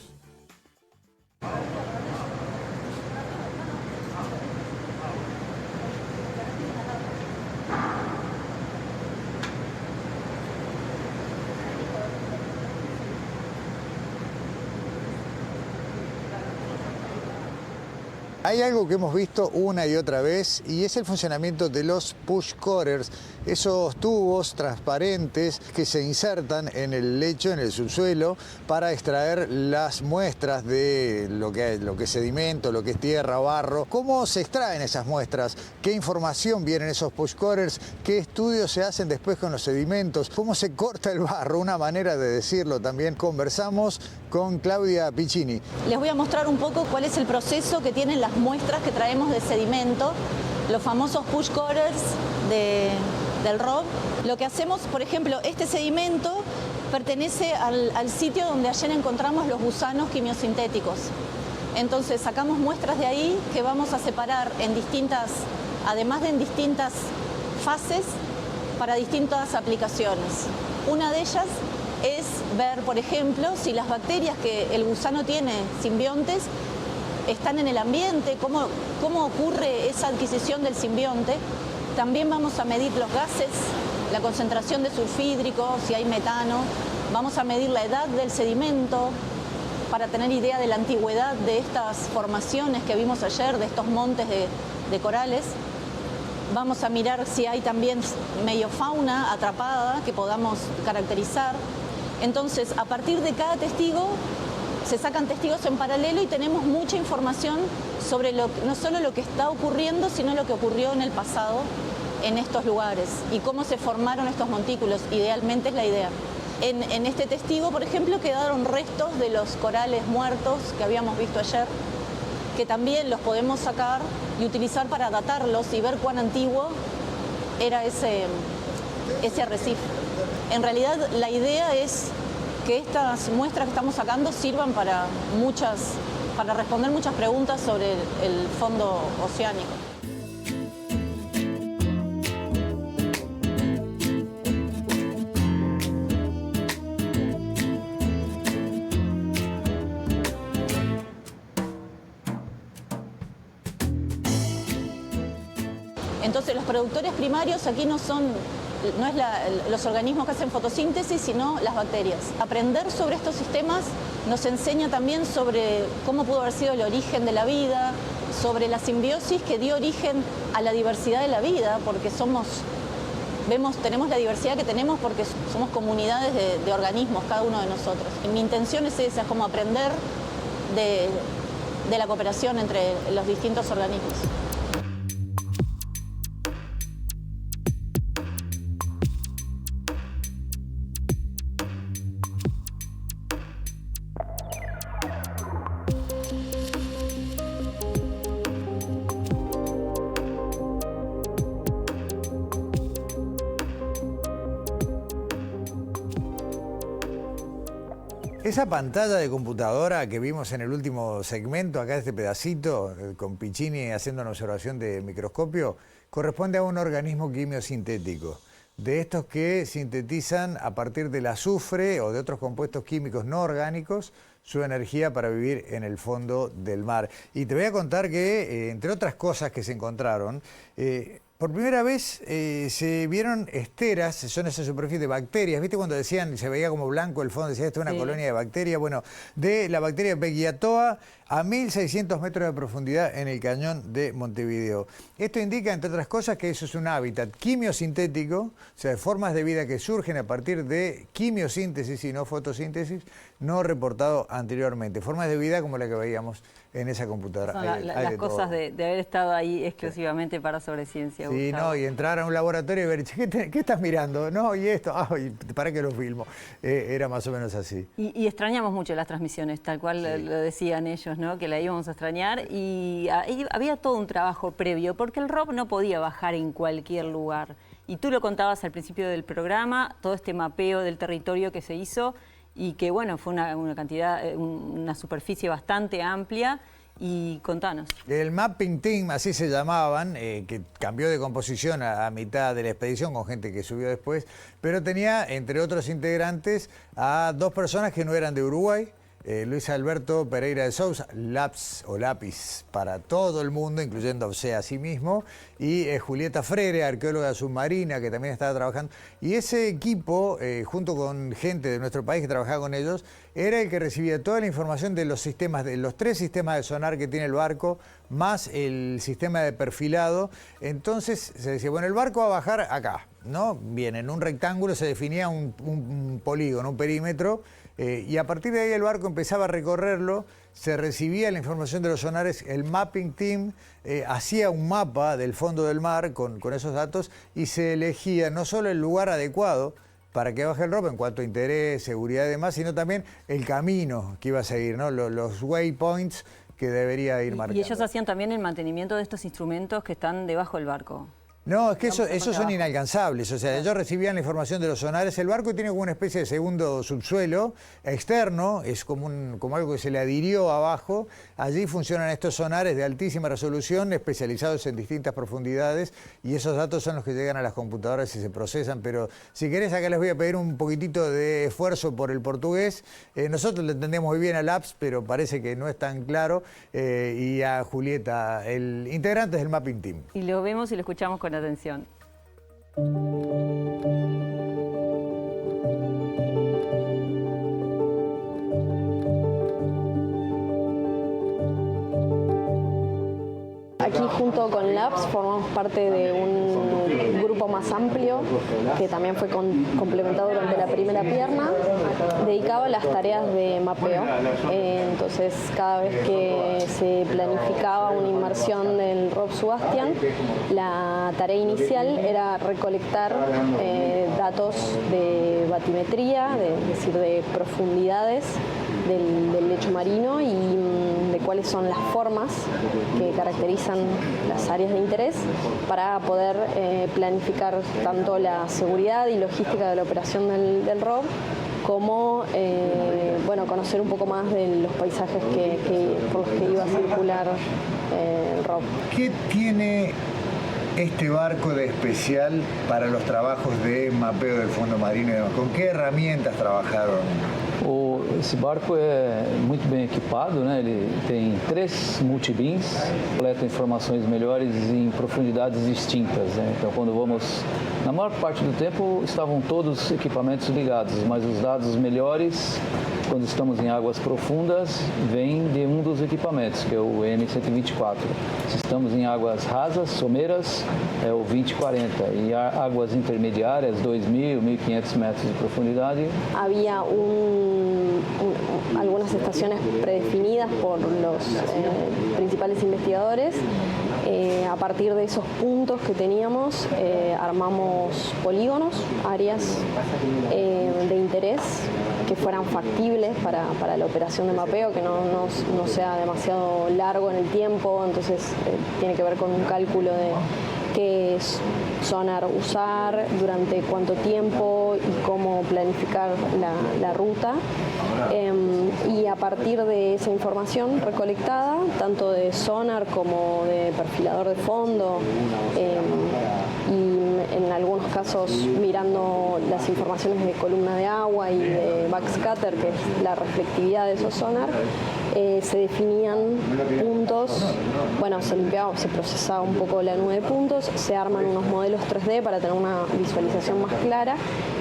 Hay algo que hemos visto una y otra vez y es el funcionamiento de los push corers, esos tubos transparentes que se insertan en el lecho, en el subsuelo, para extraer las muestras de lo que es sedimento, lo que es tierra, barro. ¿Cómo se extraen esas muestras? ¿Qué información viene en esos push corers? ¿Qué estudios se hacen después con los sedimentos? ¿Cómo se corta el barro? Una manera de decirlo también. Conversamos con Claudia Piccini. Les voy a mostrar un poco cuál es el proceso que tienen las muestras que traemos de sedimento, los famosos push corers del ROV. Lo que hacemos, por ejemplo, este sedimento pertenece al sitio donde ayer encontramos los gusanos quimiosintéticos. Entonces sacamos muestras de ahí que vamos a separar en distintas, además de en distintas fases, para distintas aplicaciones. Una de ellas es ver, por ejemplo, si las bacterias que el gusano tiene, simbiontes, están en el ambiente, cómo ocurre esa adquisición del simbionte. También vamos a medir los gases, la concentración de sulfídrico, si hay metano. Vamos a medir la edad del sedimento para tener idea de la antigüedad de estas formaciones que vimos ayer, de estos montes de corales. Vamos a mirar si hay también meiofauna atrapada que podamos caracterizar. Entonces, a partir de cada testigo, se sacan testigos en paralelo y tenemos mucha información sobre no solo lo que está ocurriendo, sino lo que ocurrió en el pasado en estos lugares y cómo se formaron estos montículos. Idealmente es la idea. En este testigo, por ejemplo, quedaron restos de los corales muertos que habíamos visto ayer, que también los podemos sacar y utilizar para datarlos y ver cuán antiguo era ese arrecife. En realidad, la idea es que estas muestras que estamos sacando sirvan para responder muchas preguntas sobre el fondo oceánico. Entonces, los productores primarios aquí no es los organismos que hacen fotosíntesis, sino las bacterias. Aprender sobre estos sistemas nos enseña también sobre cómo pudo haber sido el origen de la vida, sobre la simbiosis que dio origen a la diversidad de la vida, porque tenemos la diversidad que tenemos porque somos comunidades de organismos, cada uno de nosotros. Mi intención es esa, es como aprender de la cooperación entre los distintos organismos. Esa pantalla de computadora que vimos en el último segmento, acá este pedacito, con Piccini haciendo una observación de microscopio, corresponde a un organismo quimiosintético, de estos que sintetizan a partir del azufre o de otros compuestos químicos no orgánicos su energía para vivir en el fondo del mar. Y te voy a contar que, entre otras cosas que se encontraron, por primera vez se vieron esteras, son esas superficies de bacterias. ¿Viste cuando decían, se veía como blanco el fondo, decía esto es una colonia de bacterias? Bueno, de la bacteria Beggiatoa a 1.600 metros de profundidad en el cañón de Montevideo. Esto indica, entre otras cosas, que eso es un hábitat quimiosintético, o sea, de formas de vida que surgen a partir de quimiosíntesis y no fotosíntesis, no reportado anteriormente. Formas de vida como la que veíamos en esa computadora. Son las cosas de haber estado ahí exclusivamente para Sobreciencia. Sí, Gustavo. no, y entrar a un laboratorio y ver, ¿qué estás mirando? No, y esto, ¿para qué lo filmo? Era más o menos así. Y extrañamos mucho las transmisiones, tal cual lo decían ellos, ¿no? Que la íbamos a extrañar, y ahí había todo un trabajo previo, porque el ROV no podía bajar en cualquier lugar. Y tú lo contabas al principio del programa, todo este mapeo del territorio que se hizo, y que, bueno, fue una superficie bastante amplia. Y contanos. El Mapping Team, así se llamaban, que cambió de composición a mitad de la expedición con gente que subió después, pero tenía, entre otros integrantes, a 2 personas que no eran de Uruguay. Luis Alberto Pereira de Sousa, lápiz para todo el mundo, incluyéndose a sí mismo, y Julieta Freire, arqueóloga submarina, que también estaba trabajando. Y ese equipo, junto con gente de nuestro país que trabajaba con ellos, era el que recibía toda la información de los sistemas, de los 3 sistemas de sonar que tiene el barco, más el sistema de perfilado. Entonces se decía, bueno, el barco va a bajar acá, ¿no? Bien, en un rectángulo se definía un polígono, un perímetro, y a partir de ahí el barco empezaba a recorrerlo, se recibía la información de los sonares, el Mapping Team hacía un mapa del fondo del mar con esos datos, y se elegía no solo el lugar adecuado para que baje el ROV en cuanto a interés, seguridad y demás, sino también el camino que iba a seguir, ¿no? Los waypoints que debería ir marcando. Y ellos hacían también el mantenimiento de estos instrumentos que están debajo del barco. No, es que esos son inalcanzables. O sea, ellos recibían la información de los sonares. El barco tiene como una especie de segundo subsuelo externo, es como algo que se le adhirió abajo. Allí funcionan estos sonares de altísima resolución, especializados en distintas profundidades, y esos datos son los que llegan a las computadoras y se procesan. Pero si querés, acá les voy a pedir un poquitito de esfuerzo por el portugués. Nosotros le entendemos muy bien a Labs, pero parece que no es tan claro. Y a Julieta, el integrante del Mapping Team. Y lo vemos y lo escuchamos con atención. Aquí junto con Labs formamos parte de un grupo más amplio que también fue complementado durante la primera pierna, dedicado a las tareas de mapeo. Entonces, cada vez que se planificaba una inmersión del ROV Sebastián, la tarea inicial era recolectar datos de batimetría, es decir, de profundidades del lecho marino, y de cuáles son las formas que caracterizan las áreas de interés, para poder planificar tanto la seguridad y logística de la operación del ROV, como conocer un poco más de los paisajes por los que iba a circular el ROV. ¿Qué tiene este barco de especial para los trabajos de mapeo del fondo marino y demás? ¿Con qué herramientas trabajaron? Esse barco é muito bem equipado, né? Ele tem 3 multibeams, coleta informações melhores em profundidades distintas, né? Então, quando vamos, na maior parte do tempo, estavam todos os equipamentos ligados, mas os dados melhores, quando estamos em águas profundas, vêm de um dos equipamentos, que é o M124. Se estamos em águas rasas, someiras, é o 2040. E águas intermediárias, 2.000, 1.500 metros de profundidade. Había algunas estaciones predefinidas por los principales investigadores. A partir de esos puntos que teníamos, armamos polígonos, áreas de interés que fueran factibles para la operación de mapeo, que no sea demasiado largo en el tiempo. Entonces tiene que ver con un cálculo de qué sonar usar, durante cuánto tiempo y cómo planificar la ruta. Y a partir de esa información recolectada, tanto de sonar como de perfilador de fondo, y en algunos casos mirando las informaciones de columna de agua y de backscatter, que es la reflectividad de esos sonar, se definían puntos, se limpiaba, se procesaba un poco la nube de puntos, se arman unos modelos 3D para tener una visualización más clara,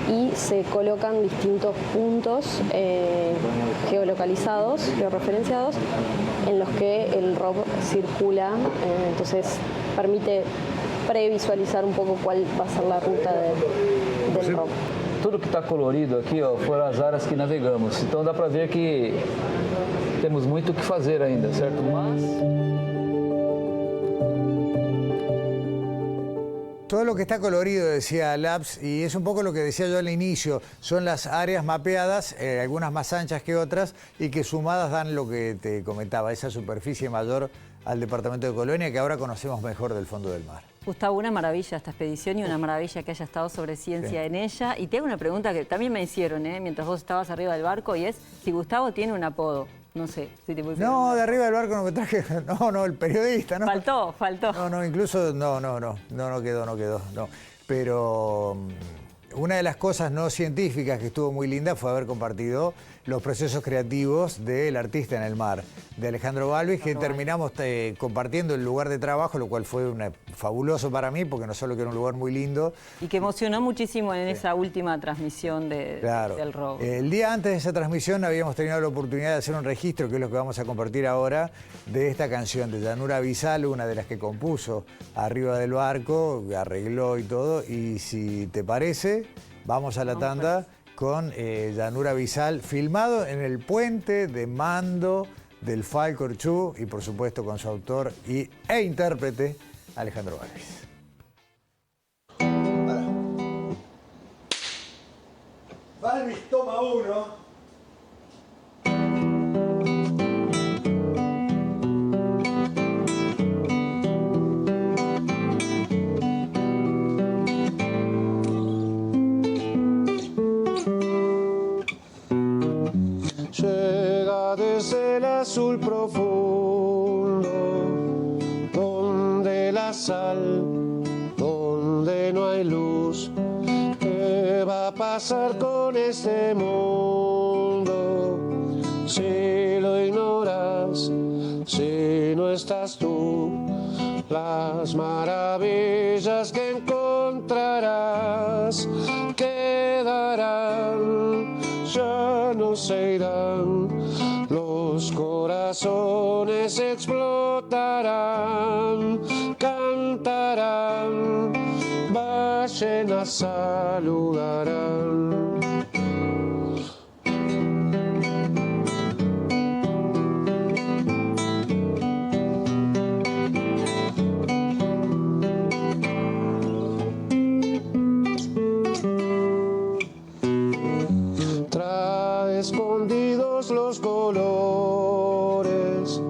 y se colocan distintos puntos geolocalizados, georreferenciados, en los que el ROV circula. Entonces permite previsualizar un poco cuál va a ser la ruta del ROV. Tudo que está colorido aqui, ó, foram as áreas que navegamos. Então dá para ver que temos muito o que fazer ainda, certo? Mas... Todo lo que está colorido, decía Labs, y es un poco lo que decía yo al inicio, son las áreas mapeadas, algunas más anchas que otras, y que sumadas dan lo que te comentaba, esa superficie mayor al departamento de Colonia que ahora conocemos mejor del fondo del mar. Gustavo, una maravilla esta expedición y una maravilla que haya estado sobre ciencia en ella. Y te hago una pregunta que también me hicieron mientras vos estabas arriba del barco, y es si Gustavo tiene un apodo. No sé si te puse. No, de arriba del barco no me traje. No, el periodista, ¿no? Faltó. No, incluso no quedó. Pero una de las cosas no científicas que estuvo muy linda fue haber compartido los procesos creativos del artista en el mar, de Alejandro Balvis, que terminamos compartiendo el lugar de trabajo, lo cual fue fabuloso para mí, porque no solo que era un lugar muy lindo. Y que emocionó muchísimo en esa última transmisión del ROV. El día antes de esa transmisión habíamos tenido la oportunidad de hacer un registro, que es lo que vamos a compartir ahora, de esta canción de Yanura Bizal, una de las que compuso arriba del barco, arregló y todo. Y si te parece, vamos a la tanda con Yanura Bizal, filmado en el puente de mando del Falcon 2 y por supuesto con su autor e intérprete Alejandro Balvis. Balvis toma uno. Llega desde el azul profundo, donde la sal, donde no hay luz. ¿Qué va a pasar con este mundo si lo ignoras, si no estás tú? Las maravillas que encontrarás quedarán, ya no se irán, los corazones explotarán, cantarán, ballenas saludarán. Escondidos los colores,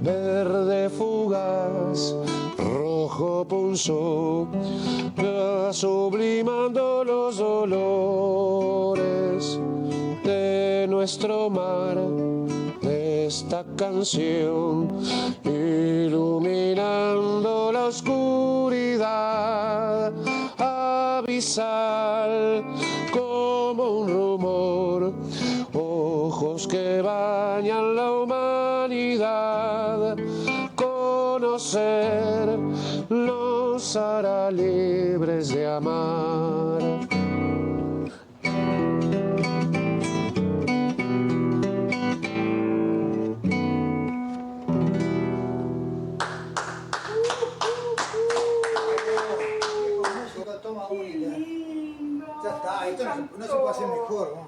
verde fugaz, rojo punzó, sublimando los dolores de nuestro mar, de esta canción, iluminando la oscuridad abisal como un rumor. Ojos que bañan la humanidad, conocer nos hará libres de amar. Toma única. Ya está, esto no se puede hacer mejor, ¿no?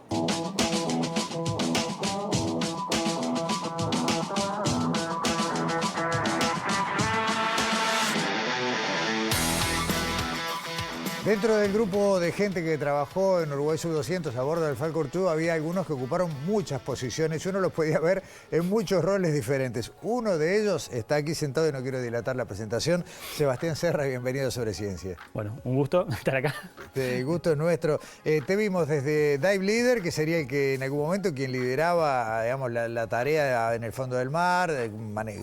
Dentro del grupo de gente que trabajó en Uruguay Sub-200 a bordo del Falcon 2 había algunos que ocuparon muchas posiciones y uno los podía ver en muchos roles diferentes. Uno de ellos está aquí sentado y no quiero dilatar la presentación. Sebastián Serra, bienvenido a Sobre Ciencia. Bueno, un gusto estar acá. El gusto es nuestro. Te vimos desde Dive Leader, que sería el que en algún momento quien lideraba, digamos, la tarea en el fondo del mar,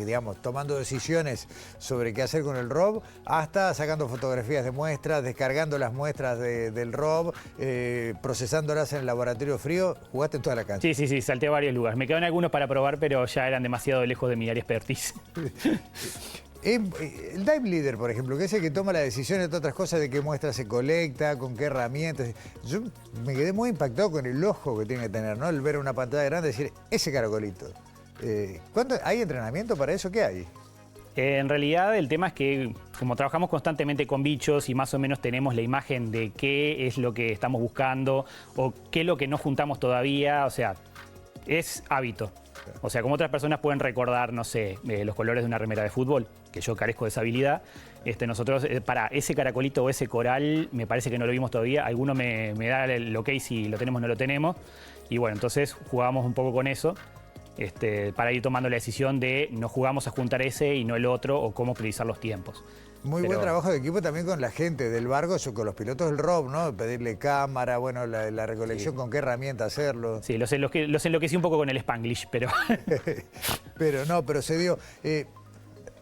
digamos, tomando decisiones sobre qué hacer con el ROV, hasta sacando fotografías de muestras, descargando las muestras del ROV, procesándolas en el laboratorio frío. Jugaste en toda la cancha. Sí, salté a varios lugares. Me quedaron algunos para probar, pero ya eran demasiado lejos de mi área expertise. El Dive Leader, por ejemplo, que es el que toma la decisión, entre otras cosas, de qué muestras se colecta, con qué herramientas. Yo me quedé muy impactado con el ojo que tiene que tener, ¿no? El ver una pantalla grande y decir, ese caracolito. ¿Hay entrenamiento para eso? ¿Qué hay? En realidad el tema es que como trabajamos constantemente con bichos y más o menos tenemos la imagen de qué es lo que estamos buscando o qué es lo que no juntamos todavía, o sea, es hábito. O sea, como otras personas pueden recordar, no sé, los colores de una remera de fútbol, que yo carezco de esa habilidad, nosotros, para ese caracolito o ese coral, me parece que no lo vimos todavía. Alguno me da el ok si lo tenemos o no lo tenemos. Y bueno, entonces jugábamos un poco con eso. Para ir tomando la decisión de no jugamos a juntar ese y no el otro, o cómo priorizar los tiempos. Buen trabajo de equipo también con la gente del barco, con los pilotos del ROV, ¿no? Pedirle cámara, bueno, la recolección, con qué herramienta hacerlo. Sí, los enloquecí un poco con el Spanglish, pero... pero se dio...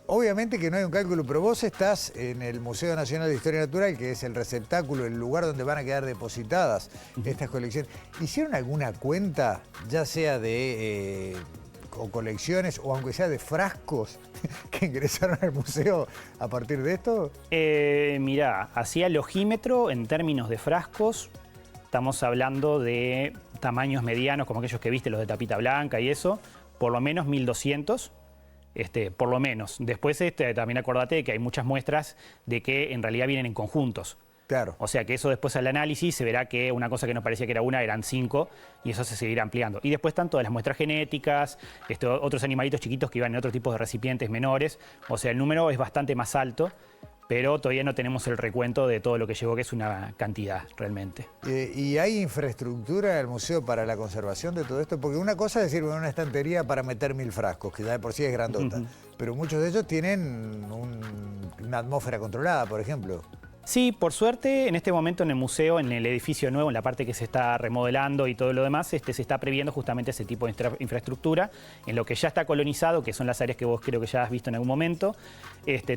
obviamente que no hay un cálculo, pero vos estás en el Museo Nacional de Historia Natural, que es el receptáculo, el lugar donde van a quedar depositadas estas colecciones. ¿Hicieron alguna cuenta, ya sea de o colecciones, o aunque sea de frascos que ingresaron al museo a partir de esto? Mirá, hacía logímetro en términos de frascos. Estamos hablando de tamaños medianos, como aquellos que viste, los de tapita blanca y eso, por lo menos 1200. Por lo menos. Después también acordate de que hay muchas muestras de que en realidad vienen en conjuntos. Claro. O sea que eso después al análisis se verá que una cosa que nos parecía que era una eran 5 y eso se seguirá ampliando. Y después están todas las muestras genéticas, otros animalitos chiquitos que iban en otro tipo de recipientes menores. O sea, el número es bastante más alto, pero todavía no tenemos el recuento de todo lo que llegó, que es una cantidad realmente. ¿Y hay infraestructura en el museo para la conservación de todo esto? Porque una cosa es decir, una estantería para meter 1000 frascos, que ya de por sí es grandota, pero muchos de ellos tienen una atmósfera controlada, por ejemplo. Sí, por suerte, en este momento en el museo, en el edificio nuevo, en la parte que se está remodelando y todo lo demás, se está previendo justamente ese tipo de infraestructura. En lo que ya está colonizado, que son las áreas que vos creo que ya has visto en algún momento,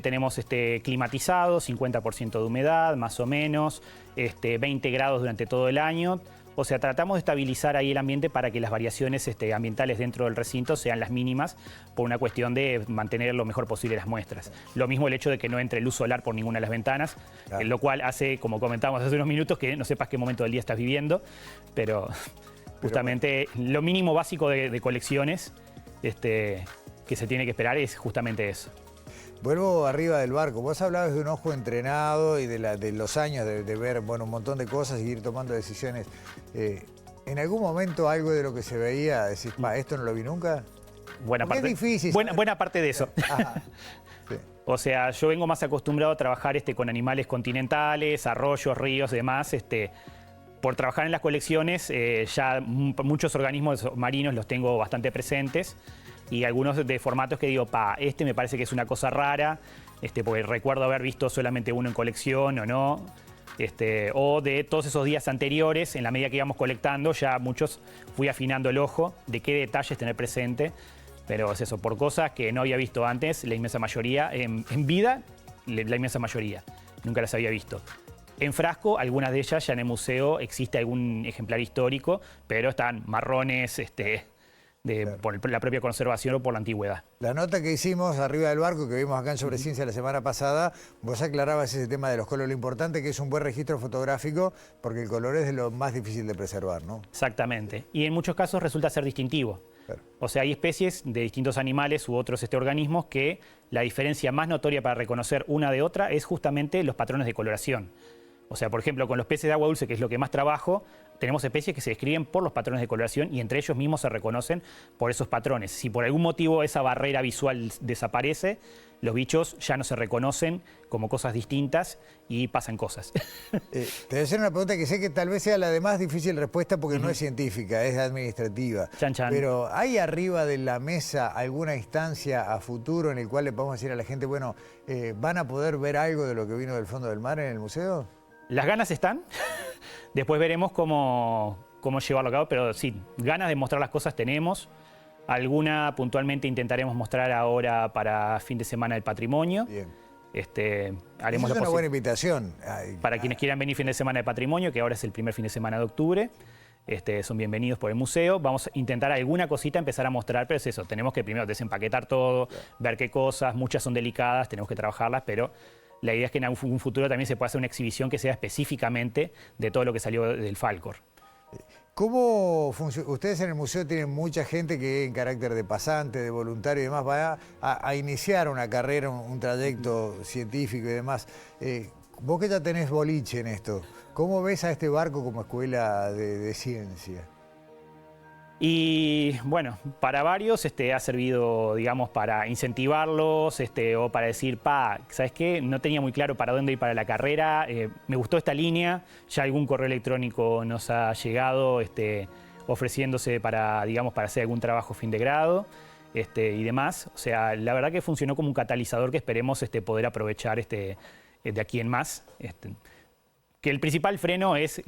tenemos climatizado, 50% de humedad, más o menos, 20 grados durante todo el año. O sea, tratamos de estabilizar ahí el ambiente para que las variaciones ambientales dentro del recinto sean las mínimas por una cuestión de mantener lo mejor posible las muestras. Lo mismo el hecho de que no entre luz solar por ninguna de las ventanas, lo cual hace, como comentábamos hace unos minutos, que no sepas qué momento del día estás viviendo, pero justamente lo mínimo básico de colecciones que se tiene que esperar es justamente eso. Vuelvo arriba del barco. Vos hablabas de un ojo entrenado y de los años de ver un montón de cosas y ir tomando decisiones. ¿En algún momento algo de lo que se veía decís, esto no lo vi nunca? Buena parte, es difícil. Buena parte de eso. Sí. O sea, yo vengo más acostumbrado a trabajar con animales continentales, arroyos, ríos y demás. Por trabajar en las colecciones, ya muchos organismos marinos los tengo bastante presentes. Y algunos de formatos que digo, me parece que es una cosa rara, porque recuerdo haber visto solamente uno en colección o no. O de todos esos días anteriores, en la medida que íbamos colectando, ya muchos fui afinando el ojo de qué detalles tener presente. Pero es eso, por cosas que no había visto antes, la inmensa mayoría, en vida, la inmensa mayoría, nunca las había visto. En frasco, algunas de ellas ya en el museo existe algún ejemplar histórico, pero están marrones, por la propia conservación o por la antigüedad. La nota que hicimos arriba del barco, que vimos acá en Sobre Ciencia la semana pasada, vos aclarabas ese tema de los colores, lo importante que es un buen registro fotográfico, porque el color es de lo más difícil de preservar, ¿no? Exactamente. Y en muchos casos resulta ser distintivo. Claro. O sea, hay especies de distintos animales u otros organismos que la diferencia más notoria para reconocer una de otra es justamente los patrones de coloración. O sea, por ejemplo, con los peces de agua dulce, que es lo que más trabajo, tenemos especies que se describen por los patrones de coloración y entre ellos mismos se reconocen por esos patrones. Si por algún motivo esa barrera visual desaparece, los bichos ya no se reconocen como cosas distintas y pasan cosas. Te voy a hacer una pregunta que sé que tal vez sea la de más difícil respuesta porque no es científica, es administrativa. Chan, chan. Pero ¿hay arriba de la mesa alguna instancia a futuro en el cual le podemos decir a la gente, bueno, ¿van a poder ver algo de lo que vino del fondo del mar en el museo? Las ganas están, después veremos cómo llevarlo a cabo, pero sí, ganas de mostrar las cosas tenemos. Alguna puntualmente intentaremos mostrar ahora para fin de semana del patrimonio. Bien. Haremos es una buena invitación. Para quienes quieran venir fin de semana de patrimonio, que ahora es el primer fin de semana de octubre. Son bienvenidos por el museo. Vamos a intentar alguna cosita empezar a mostrar, pero es eso, tenemos que primero desempaquetar todo, ver qué cosas, muchas son delicadas, tenemos que trabajarlas, pero la idea es que en un futuro también se pueda hacer una exhibición que sea específicamente de todo lo que salió del Falkor. ¿Cómo funciona? Ustedes en el museo tienen mucha gente que en carácter de pasante, de voluntario y demás va a iniciar una carrera, un trayecto científico y demás. Vos que ya tenés boliche en esto, ¿cómo ves a este barco como escuela de ciencia? Y bueno, para varios ha servido, digamos, para incentivarlos o para decir, ¿sabes qué? No tenía muy claro para dónde ir para la carrera, me gustó esta línea, ya algún correo electrónico nos ha llegado ofreciéndose para, digamos, para hacer algún trabajo fin de grado y demás. O sea, la verdad que funcionó como un catalizador que esperemos poder aprovechar de aquí en más. Que el principal freno es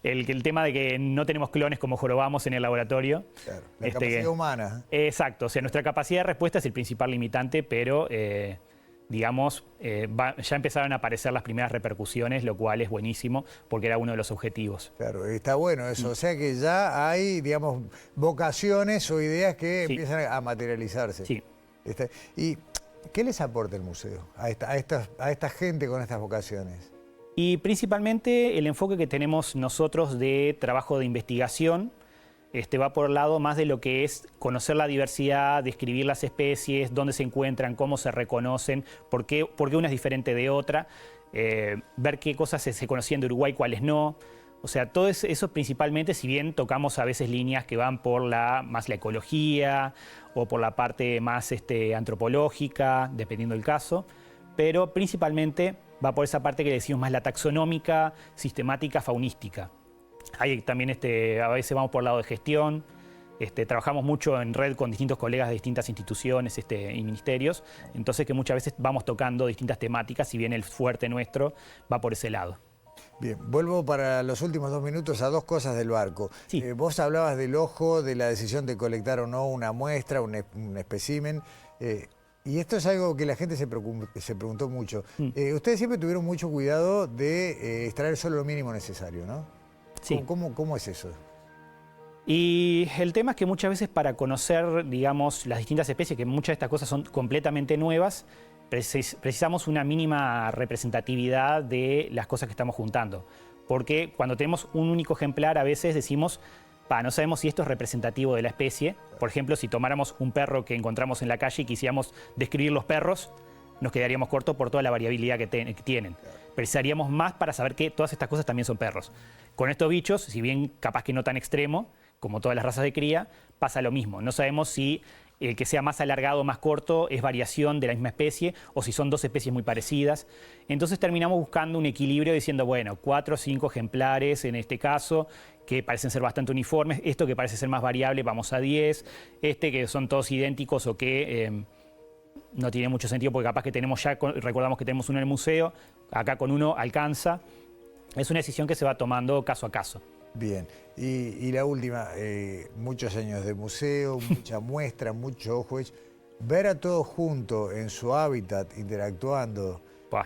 el tema de que no tenemos clones como jorobamos en el laboratorio. Claro, la capacidad humana. Exacto, o sea, nuestra capacidad de respuesta es el principal limitante, pero digamos, ya empezaron a aparecer las primeras repercusiones, lo cual es buenísimo, porque era uno de los objetivos. Claro, está bueno eso. O sea que ya hay, digamos, vocaciones o ideas que empiezan a materializarse. Sí. ¿Y qué les aporta el museo a esta gente con estas vocaciones? Y principalmente el enfoque que tenemos nosotros de trabajo de investigación va por el lado más de lo que es conocer la diversidad, describir las especies, dónde se encuentran, cómo se reconocen, por qué una es diferente de otra, ver qué cosas se conocían de Uruguay, cuáles no. O sea, todo eso principalmente, si bien tocamos a veces líneas que van por más la ecología o por la parte más antropológica, dependiendo del caso, pero principalmente va por esa parte que decimos más la taxonómica, sistemática, faunística. Ahí también a veces vamos por el lado de gestión, trabajamos mucho en red con distintos colegas de distintas instituciones y ministerios, entonces que muchas veces vamos tocando distintas temáticas, si bien el fuerte nuestro va por ese lado. Bien, vuelvo para los últimos 2 minutos a 2 cosas del barco. Sí. Vos hablabas del ojo, de la decisión de colectar o no una muestra, un espécimen. Y esto es algo que la gente se preguntó mucho. Ustedes siempre tuvieron mucho cuidado de extraer solo lo mínimo necesario, ¿no? Sí. ¿Cómo es eso? Y el tema es que muchas veces para conocer, digamos, las distintas especies, que muchas de estas cosas son completamente nuevas, precisamos una mínima representatividad de las cosas que estamos juntando. Porque cuando tenemos un único ejemplar, a veces decimos, no sabemos si esto es representativo de la especie. Por ejemplo, si tomáramos un perro que encontramos en la calle y quisiéramos describir los perros, nos quedaríamos cortos por toda la variabilidad que tienen. Precisaríamos más para saber que todas estas cosas también son perros. Con estos bichos, si bien capaz que no tan extremo, como todas las razas de cría, pasa lo mismo. No sabemos si el que sea más alargado o más corto es variación de la misma especie o si son 2 especies muy parecidas. Entonces terminamos buscando un equilibrio diciendo, bueno, 4 o 5 ejemplares en este caso, que parecen ser bastante uniformes, esto que parece ser más variable, vamos a 10, que son todos idénticos o que no tiene mucho sentido porque capaz que tenemos recordamos que tenemos uno en el museo, acá con uno alcanza. Es una decisión que se va tomando caso a caso. Bien, y la última, muchos años de museo, mucha muestra, mucho ojo, ver a todos juntos en su hábitat, interactuando.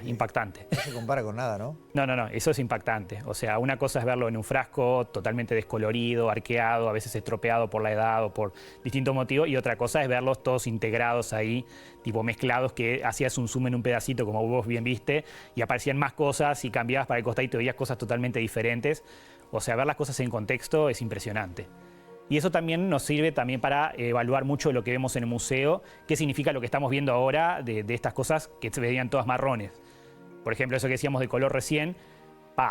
Impactante. No se compara con nada, ¿no? No, eso es impactante. O sea, una cosa es verlo en un frasco totalmente descolorido, arqueado, a veces estropeado por la edad o por distintos motivos, y otra cosa es verlos todos integrados ahí, tipo mezclados, que hacías un zoom en un pedacito, como vos bien viste, y aparecían más cosas y cambiabas para el costado y te veías cosas totalmente diferentes. O sea, ver las cosas en contexto es impresionante. Y eso también nos sirve también para evaluar mucho lo que vemos en el museo, qué significa lo que estamos viendo ahora de estas cosas que se veían todas marrones. Por ejemplo, eso que decíamos de color recién,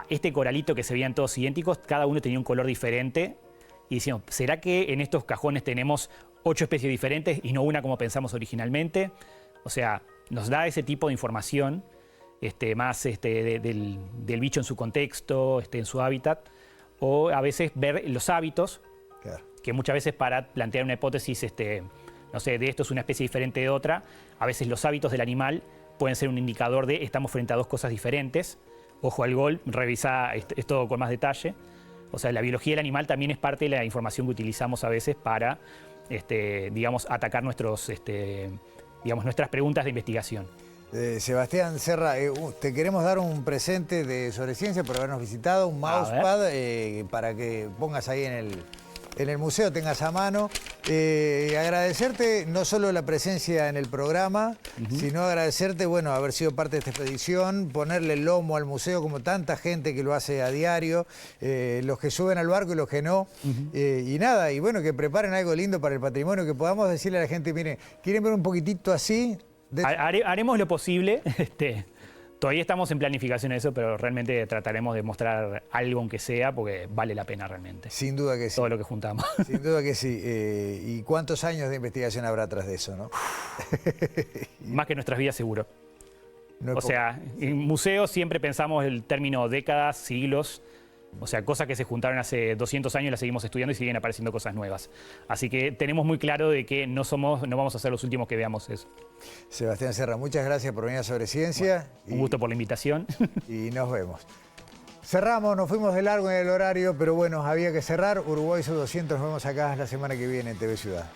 este coralito que se veían todos idénticos, cada uno tenía un color diferente. Y decíamos, ¿será que en estos cajones tenemos 8 especies diferentes y no una como pensamos originalmente? O sea, nos da ese tipo de información, más del bicho en su contexto, en su hábitat, o a veces ver los hábitos, que muchas veces para plantear una hipótesis, no sé, de esto es una especie diferente de otra, a veces los hábitos del animal pueden ser un indicador de estamos frente a 2 cosas diferentes. Ojo al gol, revisa esto con más detalle. O sea, la biología del animal también es parte de la información que utilizamos a veces para, digamos, atacar nuestras preguntas de investigación. Sebastián Serra, te queremos dar un presente de Sobreciencia por habernos visitado, un mousepad para que pongas ahí en el museo, tengas a mano. Agradecerte no solo la presencia en el programa, sino agradecerte, bueno, haber sido parte de esta expedición, ponerle el lomo al museo como tanta gente que lo hace a diario, los que suben al barco y los que no. Y nada, y bueno, que preparen algo lindo para el patrimonio, que podamos decirle a la gente, miren, ¿quieren ver un poquitito así? Haremos lo posible. Todavía estamos en planificación de eso, pero realmente trataremos de mostrar algo aunque sea, porque vale la pena realmente. Sin duda que sí. Todo lo que juntamos. Sin duda que sí. ¿Y cuántos años de investigación habrá tras de eso, no? Más que nuestras vidas, seguro. No o sea, en museos siempre pensamos el término décadas, siglos. O sea, cosas que se juntaron hace 200 años las seguimos estudiando y siguen apareciendo cosas nuevas. Así que tenemos muy claro de que no vamos a ser los últimos que veamos eso. Sebastián Serra, muchas gracias por venir a Sobre Ciencia. Un gusto por la invitación. Y nos vemos. Cerramos, nos fuimos de largo en el horario, pero bueno, había que cerrar. Uruguay Sub 200, nos vemos acá la semana que viene en TV Ciudad.